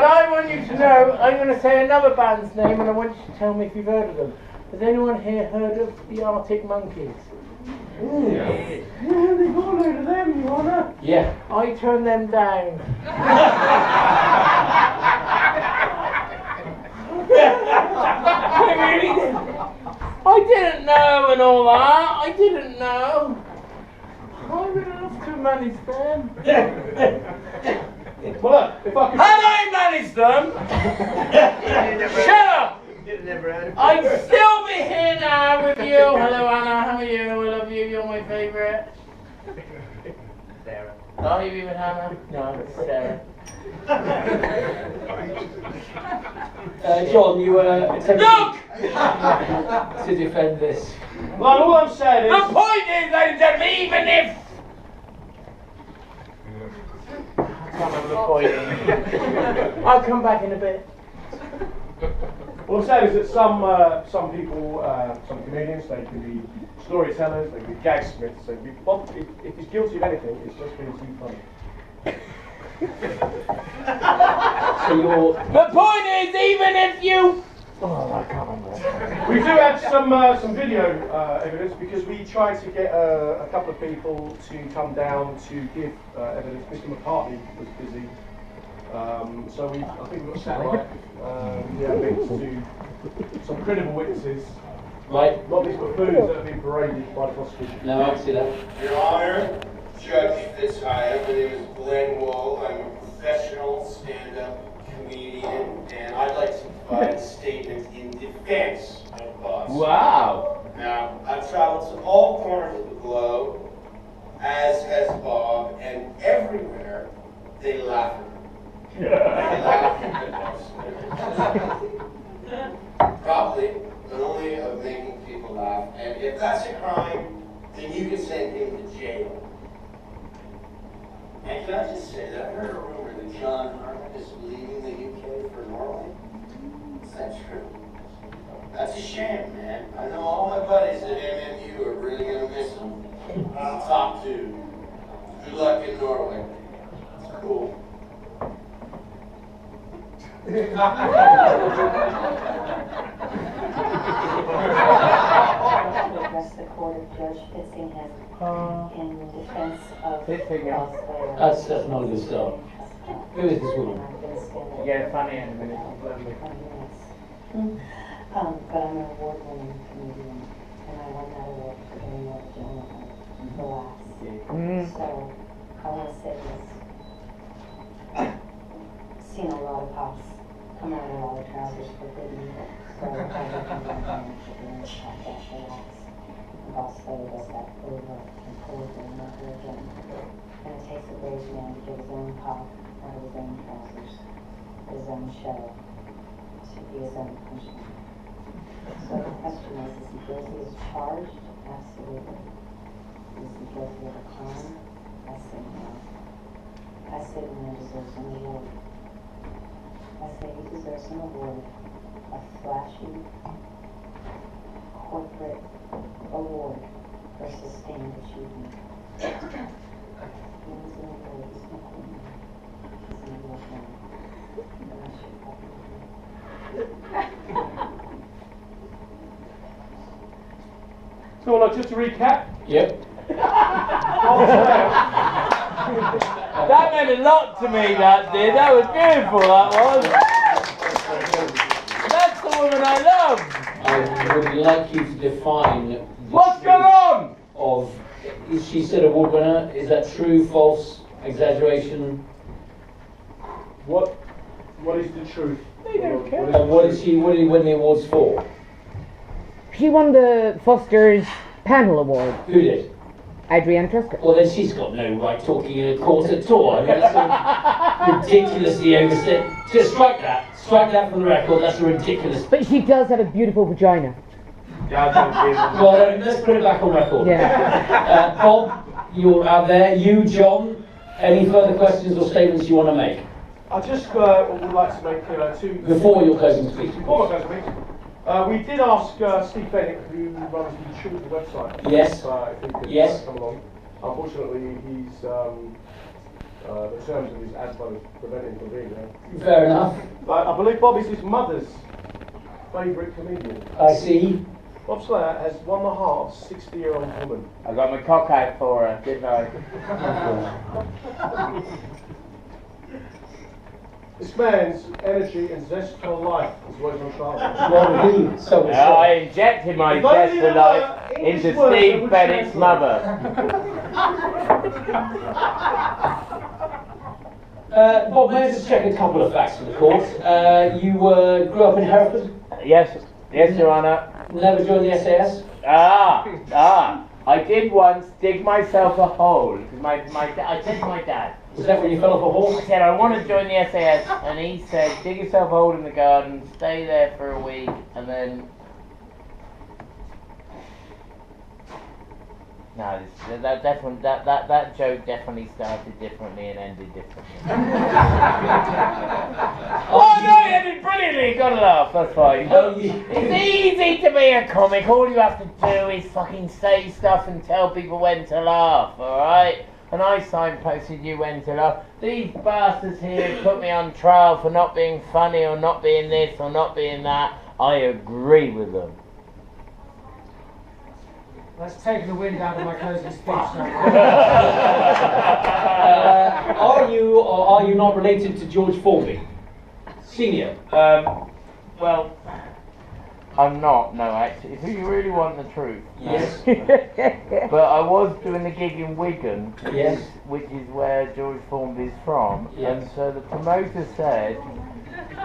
I want you to know, I'm going to say another band's name and I want you to tell me if you've heard of them. Has anyone here heard of the Arctic Monkeys? Yeah, they've all heard of them, Your Honour. Yeah. I turned them down. I really did. I didn't know and all that. I didn't know. I would have loved to manage them. Well, look, if I could. Had I managed them? Shut up! I'd still be here now with you. Hello, Anna. How are you? I love you. You're my favourite. Sarah. Are you even Hannah? No, it's Sarah. John, you were attempting Look! to defend this. Well, all I'm saying is. The point is, ladies and gentlemen, even if. I can't remember the point. I'll come back in a bit. What I'm saying is that some people, some comedians, they can be storytellers, they can be gagsmiths, they can be. Well, if he's guilty of anything, it's just being too funny. So you're. The point is, even if you. Oh, I can't remember. We do have some video evidence because we tried to get a couple of people to come down to give evidence. Mr. McCartney was busy, so I think we've got satellite links to some credible witnesses. Right. Not these buffoons that have been paraded by the prosecution. No, I can see that. Your Honor, Judge Fitzhugh, my name is Glenn Wool. I'm a professional stand-up comedian, and I'd like to provide a statement in defense of Bob. Wow. Now, I've traveled to all corners of the globe, as has Bob, and everywhere they laugh at me. They laugh at me. Probably, but only of making people laugh. And if that's a crime, then you can send him to jail. And can I just say that I heard a rumor that John Hartman is leaving the UK for Norway? Is that true? That's a shame, man. I know all my buddies at MMU are really going to miss him. I'll talk to. Good luck in Norway. It's cool. Address the court of Judge Fitzingham in defense of Fitzingham. That's not a good start. Who is this woman? Yeah, funny in a minute. But I'm an award-winning comedian, and I won that award for doing what Jonathan for last. So I want to say this. seen a lot of pops come out of a lot of trousers for good meal. So I looked at them and pop that relax. The boss lady does that over and over and over again. And it takes a brave man to get his own pop out of his own trousers, his own show, to be his own punchline. So the question is he guilty as charged? Absolutely. Is he guilty of a crime? I say no. I say the man deserves an award. I say he deserves an award, a flashy corporate award for sustained achievement. He was an award, he's not a man. He's an award man. And I should probably So, like, just to recap. Yep. That meant a lot to me, that did. That was beautiful, that was. That's the woman I love. I would like you to define What's going on? Of, is she said award winner? Is that true, false, exaggeration? What is the truth? They don't care. What did he win the awards for? She won the Foster's Panel Award. Who did? Adriana Truscott. Well, then she's got no right talking in a court at all. I mean, that's so ridiculously overstated. Just strike that from the record. That's a ridiculous. But she does have a beautiful vagina. Well, let's put it back on record. Yeah. Bob, you're out there. You, John, any further questions or statements you want to make? I just would like to make two... Before your closing speech. Before my closing speech. We did ask Steve Bennett, who runs the children's website, Yes. if he could come along. Unfortunately, he's the terms of his asthma prevent him from being there. Fair enough. But I believe Bob is his mother's favourite comedian. I see. Bob Slayer has won the heart of a 60-year-old woman. I got my cock out for her, didn't I? This man's energy and zest for life is what he's on trial. I injected my zest for life into Steve Bennett's mother. Bob, may I just check a couple of facts for the court? You grew up in Hereford? Yes, Your Honour. Never joined the SAS? I did once dig myself a hole. I said to my dad. Was that when you fell off a horse? I said, I want to join the SAS, and he said, dig yourself a hole in the garden, stay there for a week, and then... No, that joke definitely started differently and ended differently. Oh no, it ended brilliantly! Gotta laugh, that's fine. It's easy to be a comic. All you have to do is fucking say stuff and tell people when to laugh, alright? And I signposted you when to laugh. These bastards here put me on trial for not being funny or not being this or not being that. I agree with them. That's taken the wind out of my closing speech now. Are you or are you not related to George Formby, Senior? Well, I'm not, no, actually. If you really want the truth. Yes. But I was doing a gig in Wigan, yes, which is where George Formby's from. Yes. And so the promoter said,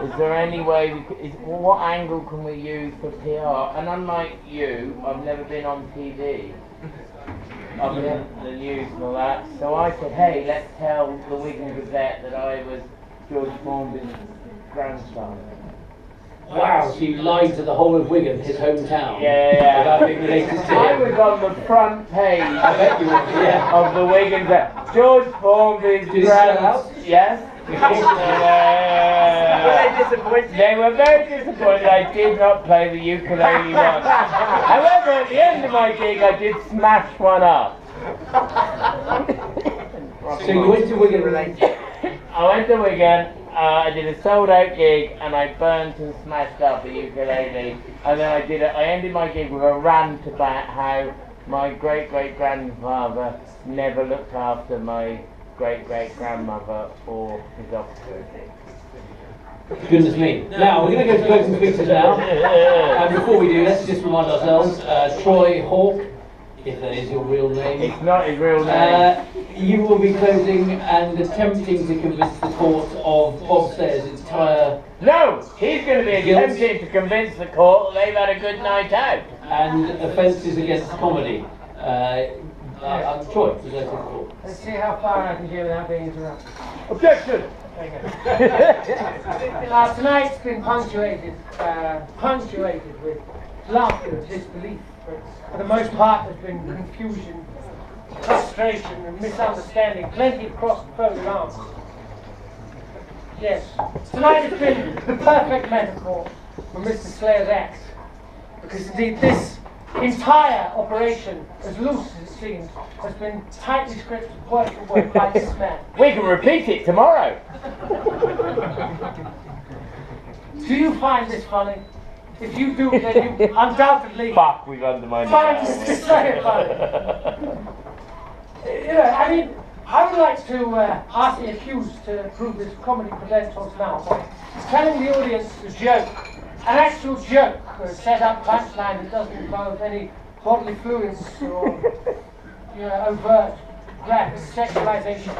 is there any way we could, what angle can we use for PR? And unlike you, I've never been on TV. Other than the news and all that. So I said, hey, let's tell the Wigan Gazette that I was George Formby's grandson. Wow, so you lied to the whole of Wigan, his hometown. Yeah. About being related to I him. was on the front page I bet you were, yeah. of the Wigan Gazette. George Formby's Did he sell out? Yes. They were very disappointed I did not play the ukulele once. However, at the end of my gig, I did smash one up. So you went to Wigan. I went to Wigan, I did a sold out gig, and I burnt and smashed up a ukulele. And then I ended my gig with a rant about how my great-great-grandfather never looked after my great-great-grandmother or his offspring. Goodness me. Now, we're going to go to closing speeches now. And before we do, let's just remind ourselves, Troy Hawke, if that is your real name. It's not his real name. you will be closing and attempting to convince the court of Bob Sayers' entire... No! He's going to be Guilt. attempting to convince the court that they've had a good night out. and offences against comedy. I'm Troy, presenting the court. Let's see how far I can go without being interrupted. Objection! Tonight's been punctuated with laughter and disbelief. But for the most part, there's been confusion, frustration, and misunderstanding. Plenty of cross-folded arms. Yes, tonight has been the perfect metaphor for Mr. Slayer's act. Because indeed, this entire operation, as loose as it seems, has been tightly scripted word for word by this man. We can repeat it tomorrow. Do you find this funny? If you do, then you undoubtedly Fuck, we've undermined find it. Mr. Slayer funny. I mean, I would like to ask the accused to prove this comedy credentials now by telling the audience a joke, an actual joke, a set-up punchline that doesn't involve any bodily fluids or overt graphic sexualization.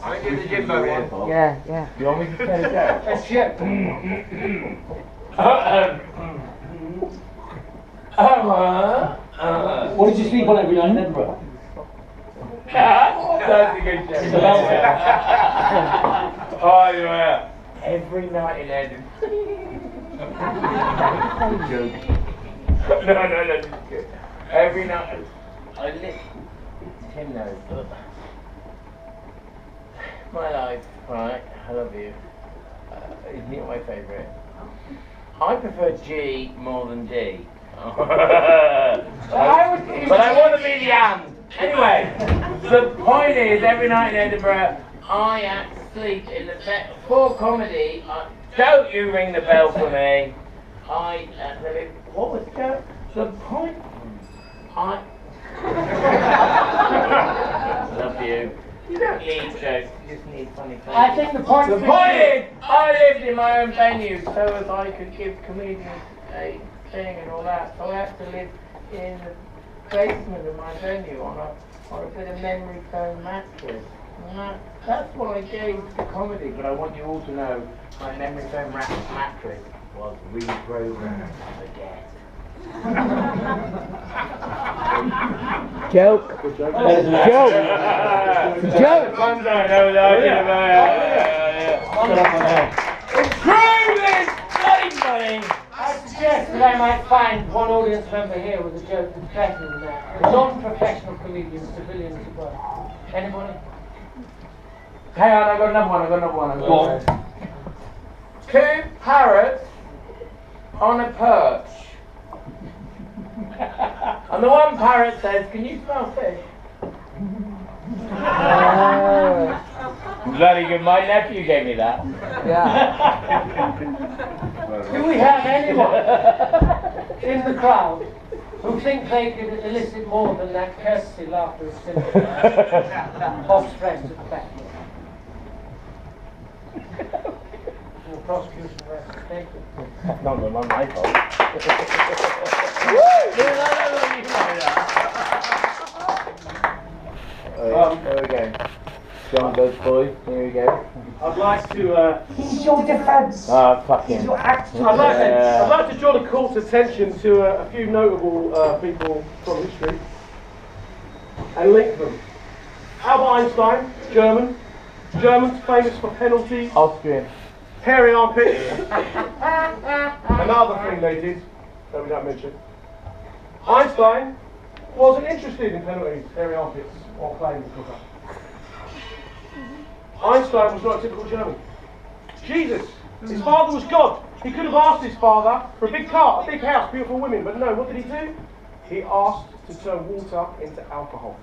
I give the Jimbo here. Yeah, yeah. Do you want me to tell it down? A joke. What did you sleep on every night in Edinburgh? That's a good joke. It's about it. Oh, yeah. Every night in Edinburgh. Joke. No, this is good. Every night. I live. Tim knows. My life, right? I love you. He's not my favourite. I prefer G more than D. But I want to be the and. Anyway, the point is, every night in Edinburgh, I have to sleep in the bed for comedy. Don't you ring the bell for me. What was that? The point? Love you. You don't need jokes, you just need funny things. I think the point is, I lived in my own venue so as I could give comedians a thing and all that. So I have to live in the basement of my venue on a bit of memory foam mattress. And that's what I gave to comedy, but I want you all to know my memory foam mattress was reprogrammed again. Joke. Joke. Joke. Ones I know that Improving! Bloody funny! I suggest that I might find one audience member here with a joke that's better than that. A non-professional comedian, civilians as well. Anybody? Hang on, I've got another one. Two parrots on a perch. And the one parrot says, "Can you smell fish?" Bloody good, my nephew gave me that. Yeah. Do we have anyone in the crowd who think they could elicit more than that courtesy laughter of sympathy? Bob's friends at the back. The prosecution rests. Thank you. Not my fault. There we go. John goes boy. Here we go. I'd like to. This is your defence. Ah, fucking. Your act. I'd like to draw the court's attention to a few notable people from history and link them. Albert Einstein, German. Germans famous for penalties, Austrian. hairy armpits. Another thing they did that we don't mention. Einstein wasn't interested in penalties, hairy armpits, or playing the cooker. Einstein was not a typical German. Jesus, his father was God. He could have asked his father for a big car, a big house, beautiful women, but no, what did he do? He asked to turn water into alcohol.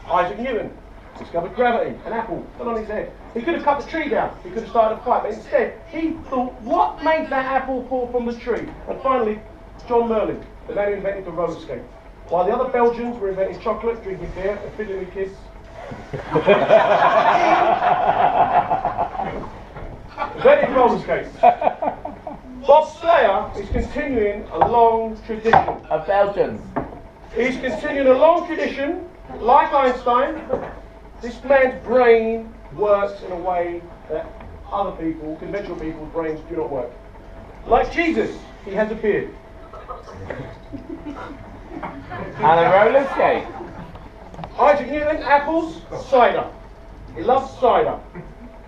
Isaac Newton discovered gravity, an apple fell on his head. He could have cut the tree down, he could have started a fight, but instead he thought, what made that apple fall from the tree? And finally, John Merlin, the man who invented the roller skate. While the other Belgians were inventing chocolate, drinking beer, and fiddling with kids. Invented roller skates. Bob Slayer is continuing a long tradition. Of Belgians. He's continuing a long tradition like Einstein, this man's brain works in a way that other people, conventional people's brains do not work. Like Jesus, he has a beard. And a roller skate. Isaac Newton, apples, cider. He loves cider.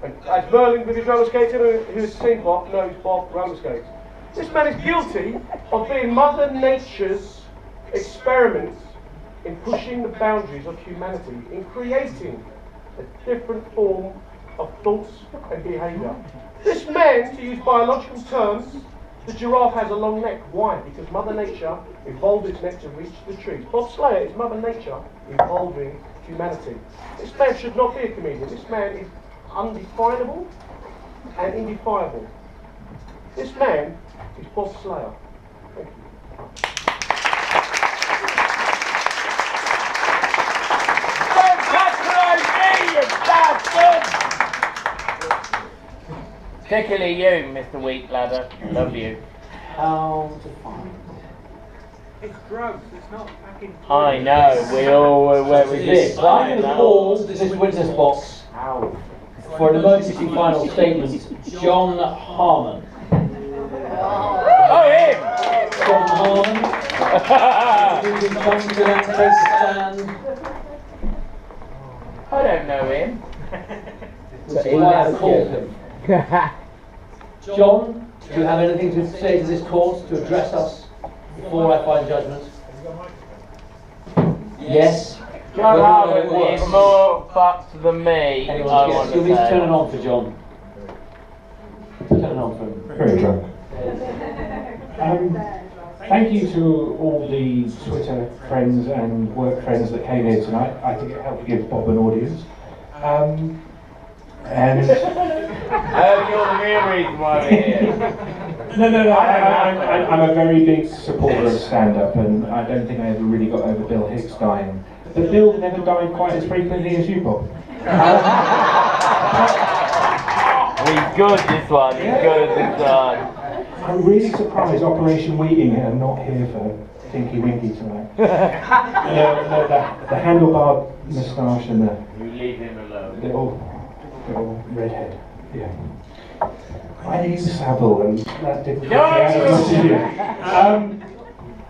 And as Merlin with his roller skater, who has seen Bob, knows Bob roller skates. This man is guilty of being Mother Nature's experiment in pushing the boundaries of humanity, in creating a different form of thoughts and behaviour. This man, to use biological terms, the giraffe has a long neck. Why? Because Mother Nature evolved its neck to reach the trees. Bob Slayer is Mother Nature evolving humanity. This man should not be a comedian. This man is undefinable and indefiable. This man is Bob Slayer. Thank you. Particularly you, Mr. Wheatladder. Love you. How to find? It's drugs, it's not fucking. I know, we all were where we This. did. I'm going to call this witness box for an emergency final statement. John Harmon. Oh, him! John Harmon. Who's in come to that take a stand? I don't know him. So he might have called him. John, do you have anything to say to this court to address us before I find judgment? Yes. John Harmon is more fucked than me. I want You'll to need to say. turn it on for John. Turn it on for him. Very drunk. Thank you to all the Twitter friends and work friends that came here tonight. I think it helped give Bob an audience. And You're the real reason why we're here. no. I'm a very big supporter of stand-up, and I don't think I ever really got over Bill Hicks dying. But Bill never died quite as frequently as you, Bob. He's good, this one. He's good, this one. I'm really surprised Operation Weeding are not here for Tinky Winky tonight. The handlebar moustache and the You leave him alone. little redhead. Yeah. I need Savile, and that didn't get out as much as you.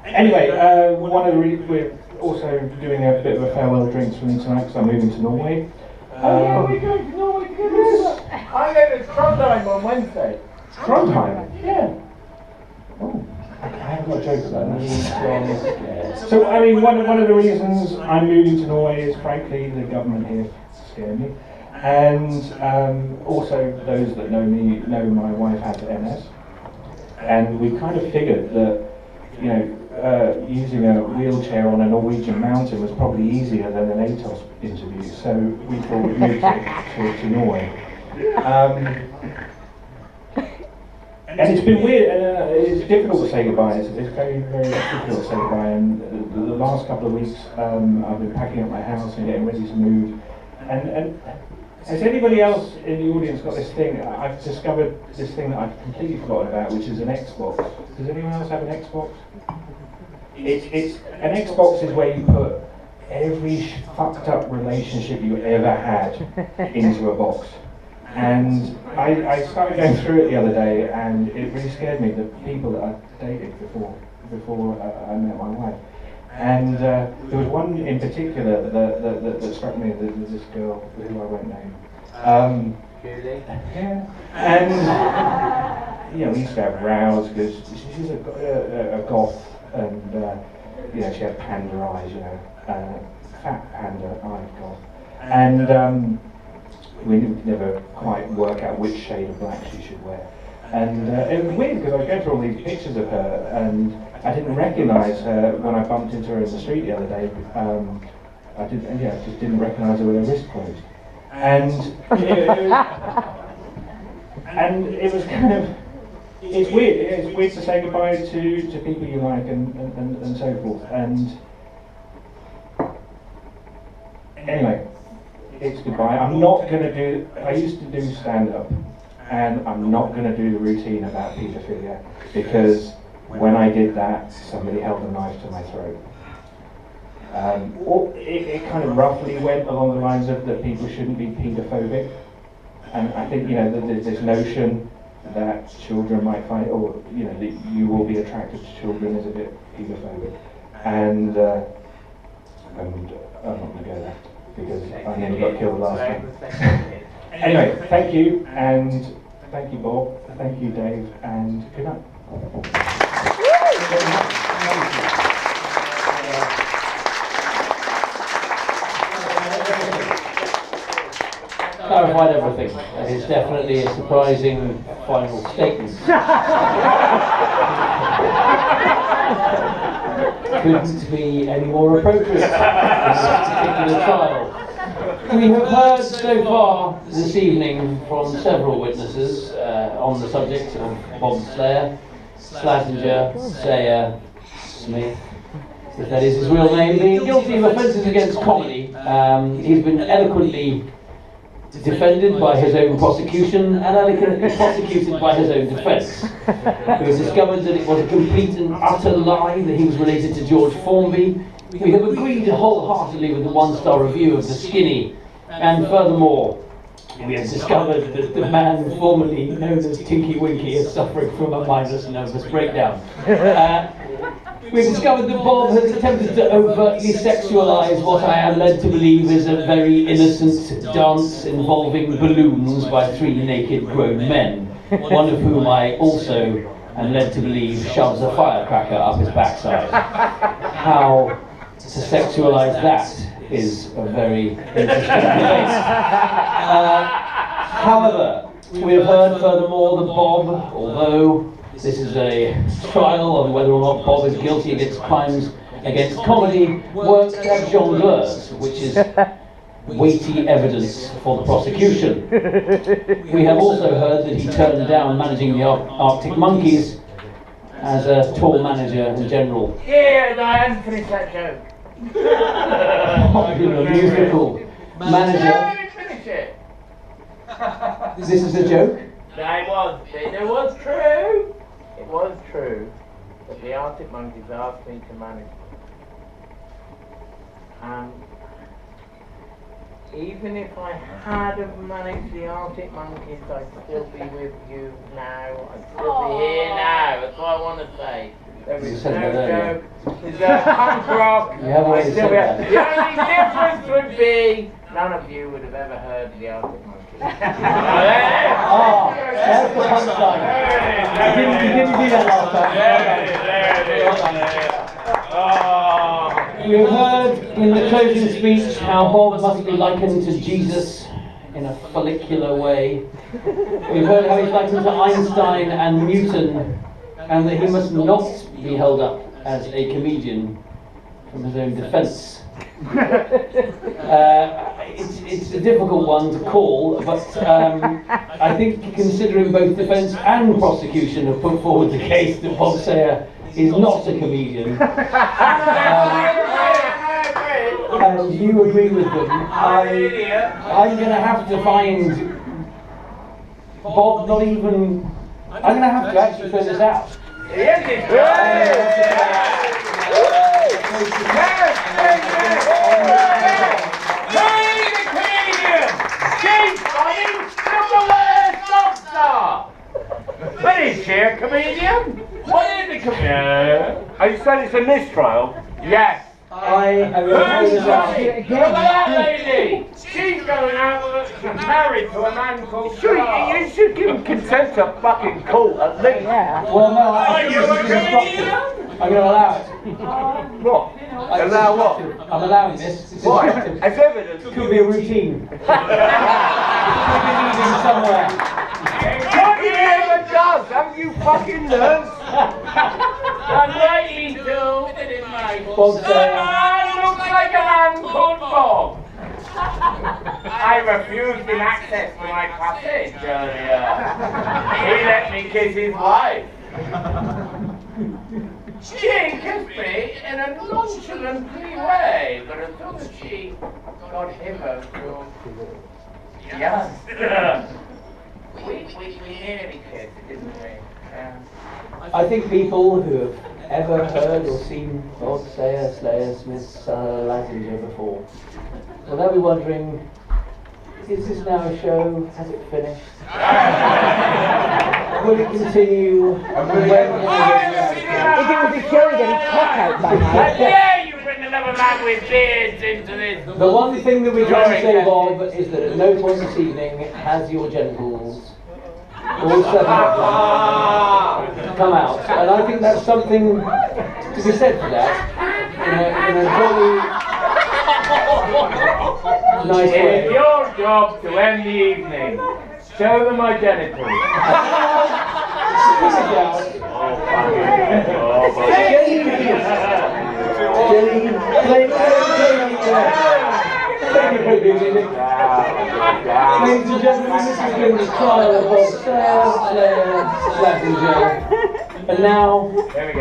Anyway, we're also doing a bit of a farewell drinks for me tonight because I'm moving to Norway. we're going to Norway together. Yes. I'm going to Trondheim on Wednesday. Trondheim? Yeah. Oh, I haven't got a joke about that. So, I mean, one of the reasons I'm moving to Norway is, frankly, the government here scare me. And also, those that know me know my wife had MS. And we kind of figured that, you know, using a wheelchair on a Norwegian mountain was probably easier than an ATOS interview. So we thought we'd move to Norway. And it's been weird, it's difficult to say goodbye, it's very, very difficult to say goodbye, and the last couple of weeks I've been packing up my house and getting ready to move, and has anybody else in the audience got this thing? I've discovered this thing that I've completely forgotten about, which is an Xbox. Does anyone else have an Xbox? It's an Xbox is where you put every fucked up relationship you ever had into a box. And I started going through it the other day, and it really scared me, the people that I dated before I met my wife. And there was one in particular that struck me, this girl who I won't name. Julie? Yeah. And, you know, we used to have rows because she's a goth, and, you know, she had panda eyes, you know, fat panda-eyed goth. And, we could never quite work out which shade of black she should wear. And it was weird because I was going through all these pictures of her and I didn't recognise her when I bumped into her in the street the other day. I just didn't recognise her with her wrist closed. And it was kind of, it's weird to say goodbye to people you like and so forth. And anyway, it's goodbye. I'm not going to do, I used to do stand-up, and I'm not going to do the routine about paedophilia, because when I did that, somebody held a knife to my throat. Or it kind of roughly went along the lines of that people shouldn't be paedophobic. And I think, there's this notion that children might find, or, that you will be attracted to children is a bit paedophobic. And I'm not going to go there, because I nearly got killed last time. Anyway, thank you, and thank you, Bob, thank you, Dave, and good night. Clarified everything. It's definitely a surprising final statement. Couldn't be any more appropriate in this particular trial. We have heard so far this evening from several witnesses on the subject of Bob Slayer, Slatinger, Sayer, Smith, if that is his real name, being guilty of offences against comedy. He's been eloquently defended by his own prosecution and eloquently prosecuted by his own defence. We have discovered that it was a complete and utter lie that he was related to George Formby. We have agreed wholeheartedly with the one-star review of The Skinny, and furthermore, we have discovered that the man formerly known as Tinky Winky is suffering from a mindless nervous breakdown. We've discovered that Bob has attempted to overtly sexualise what I am led to believe is a very innocent dance involving balloons by 3 naked grown men, one of whom I also am led to believe shoves a firecracker up his backside. How to sexualise that is a very interesting debate. However, we have heard furthermore that Bob, although this is a trial on whether or not Bob is guilty against crimes against comedy, worked as jongleurs, which is weighty evidence for the prosecution. We have also heard that he turned down managing the Arctic Monkeys as a tour manager in general. Yeah, no, I haven't finished that joke. Popular musical manager. No, I didn't finish it. This is a joke? No, it was true that the Arctic Monkeys asked me to manage them. Even if I had have managed the Arctic Monkeys, I'd still be with you now. I'd still be here now. That's what I want to say. There is no joke. There's a punk rock. I'd still be here. The only difference would be none of you would have ever heard the Arctic Monkeys. That's the punchline. You didn't do that last time. We heard in the closing speech how Bob must be likened to Jesus in a follicular way. We've heard how he's likened to Einstein and Newton, and that he must not be held up as a comedian from his own defence. It's a difficult one to call, but I think considering both defence and prosecution have put forward the case that Bob Sayer is not a comedian, and you agree with them, I'm going to have to find Bob not even... I'm going to have to actually fill this out. Finish here, comedian! What is the comedian? Are you saying it's a mistrial? Yes. I am Look at that lady! She's going out married to a man called Charles. You should give him consent to fucking court at least. Well, no, I'm going to allow it. What? Allow what? I'm allowing this. It's Why? instructive. As evidence. It could be a routine. It could be leading somewhere. What he ever does? Haven't you fucking learned? Unlikely to. Bob Sayer. Looks like a man called Bob. I refused him access to my passage earlier. He let me kiss his wife. She kissed me in a nonchalantly way, but as soon as she got him over, yes. We nearly kissed, didn't we? I think people who have ever heard or seen Bob Slayer Smith's Lassinger before? Well, they'll be wondering, is this now a show? Has it finished? Will it continue? If it was a show, then it's cock out by now. How dare you bring another man with beards into this? The one thing that we try to say, Bob, is that at no point this evening has your genitals, all 7 of them, come out. And I think that's something to be said for that. In a jolly, nice way. It's your job to end the evening. Show them my genitals. Ladies and gentlemen, this has been the trial of Bob Slayer. And now... Here we go.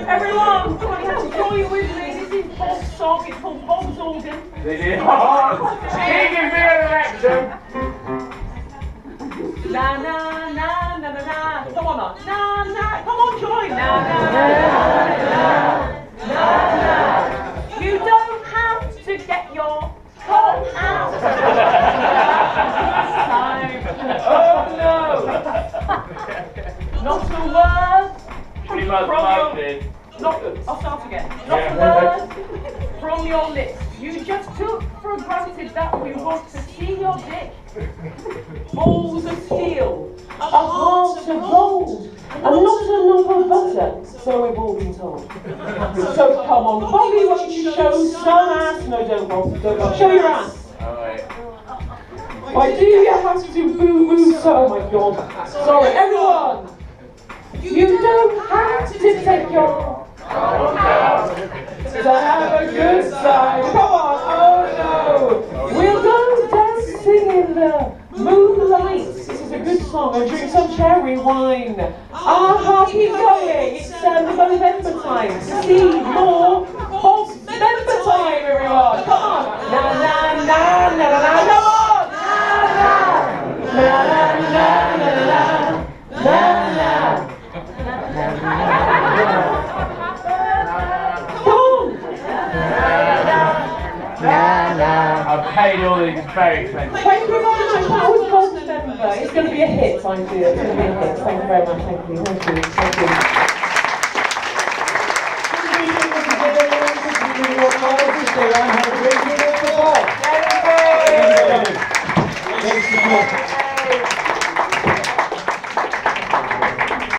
Everyone, come on, you have to join with me. This is Bob's song. It's called Bob's Organ. This is King of the election. Na na na na na na. Come on, na na. Come on, join. Na na na na na. You don't have to get your cock out. Oh no! Not a word. Pretty much I'll start again. Not a word from your lips. You just took for granted that we want to see your dick. Balls of steel, a heart of gold, and not a lump of butter, so we've all been told. So come on, Bobby, why don't you show some ass? No, don't, Bob. Show your ass. Why do you have to boo-boo so? Oh my God. Sorry, everyone. You don't have to take your cock out to have a good time. Come on, oh no. We'll go dancing in the moonlight. This is a good song. And drink some cherry wine. Keep going. It's November time. See more Bob's Member time, everyone. Come on. Na na na na na na. Come on. Na na na na na na na. I've paid all these very expensive. Thank you very much. That was Bob's Member. It's going to be a hit, I feel. It's going to be a hit. Thank you very much. Thank you. Thank you.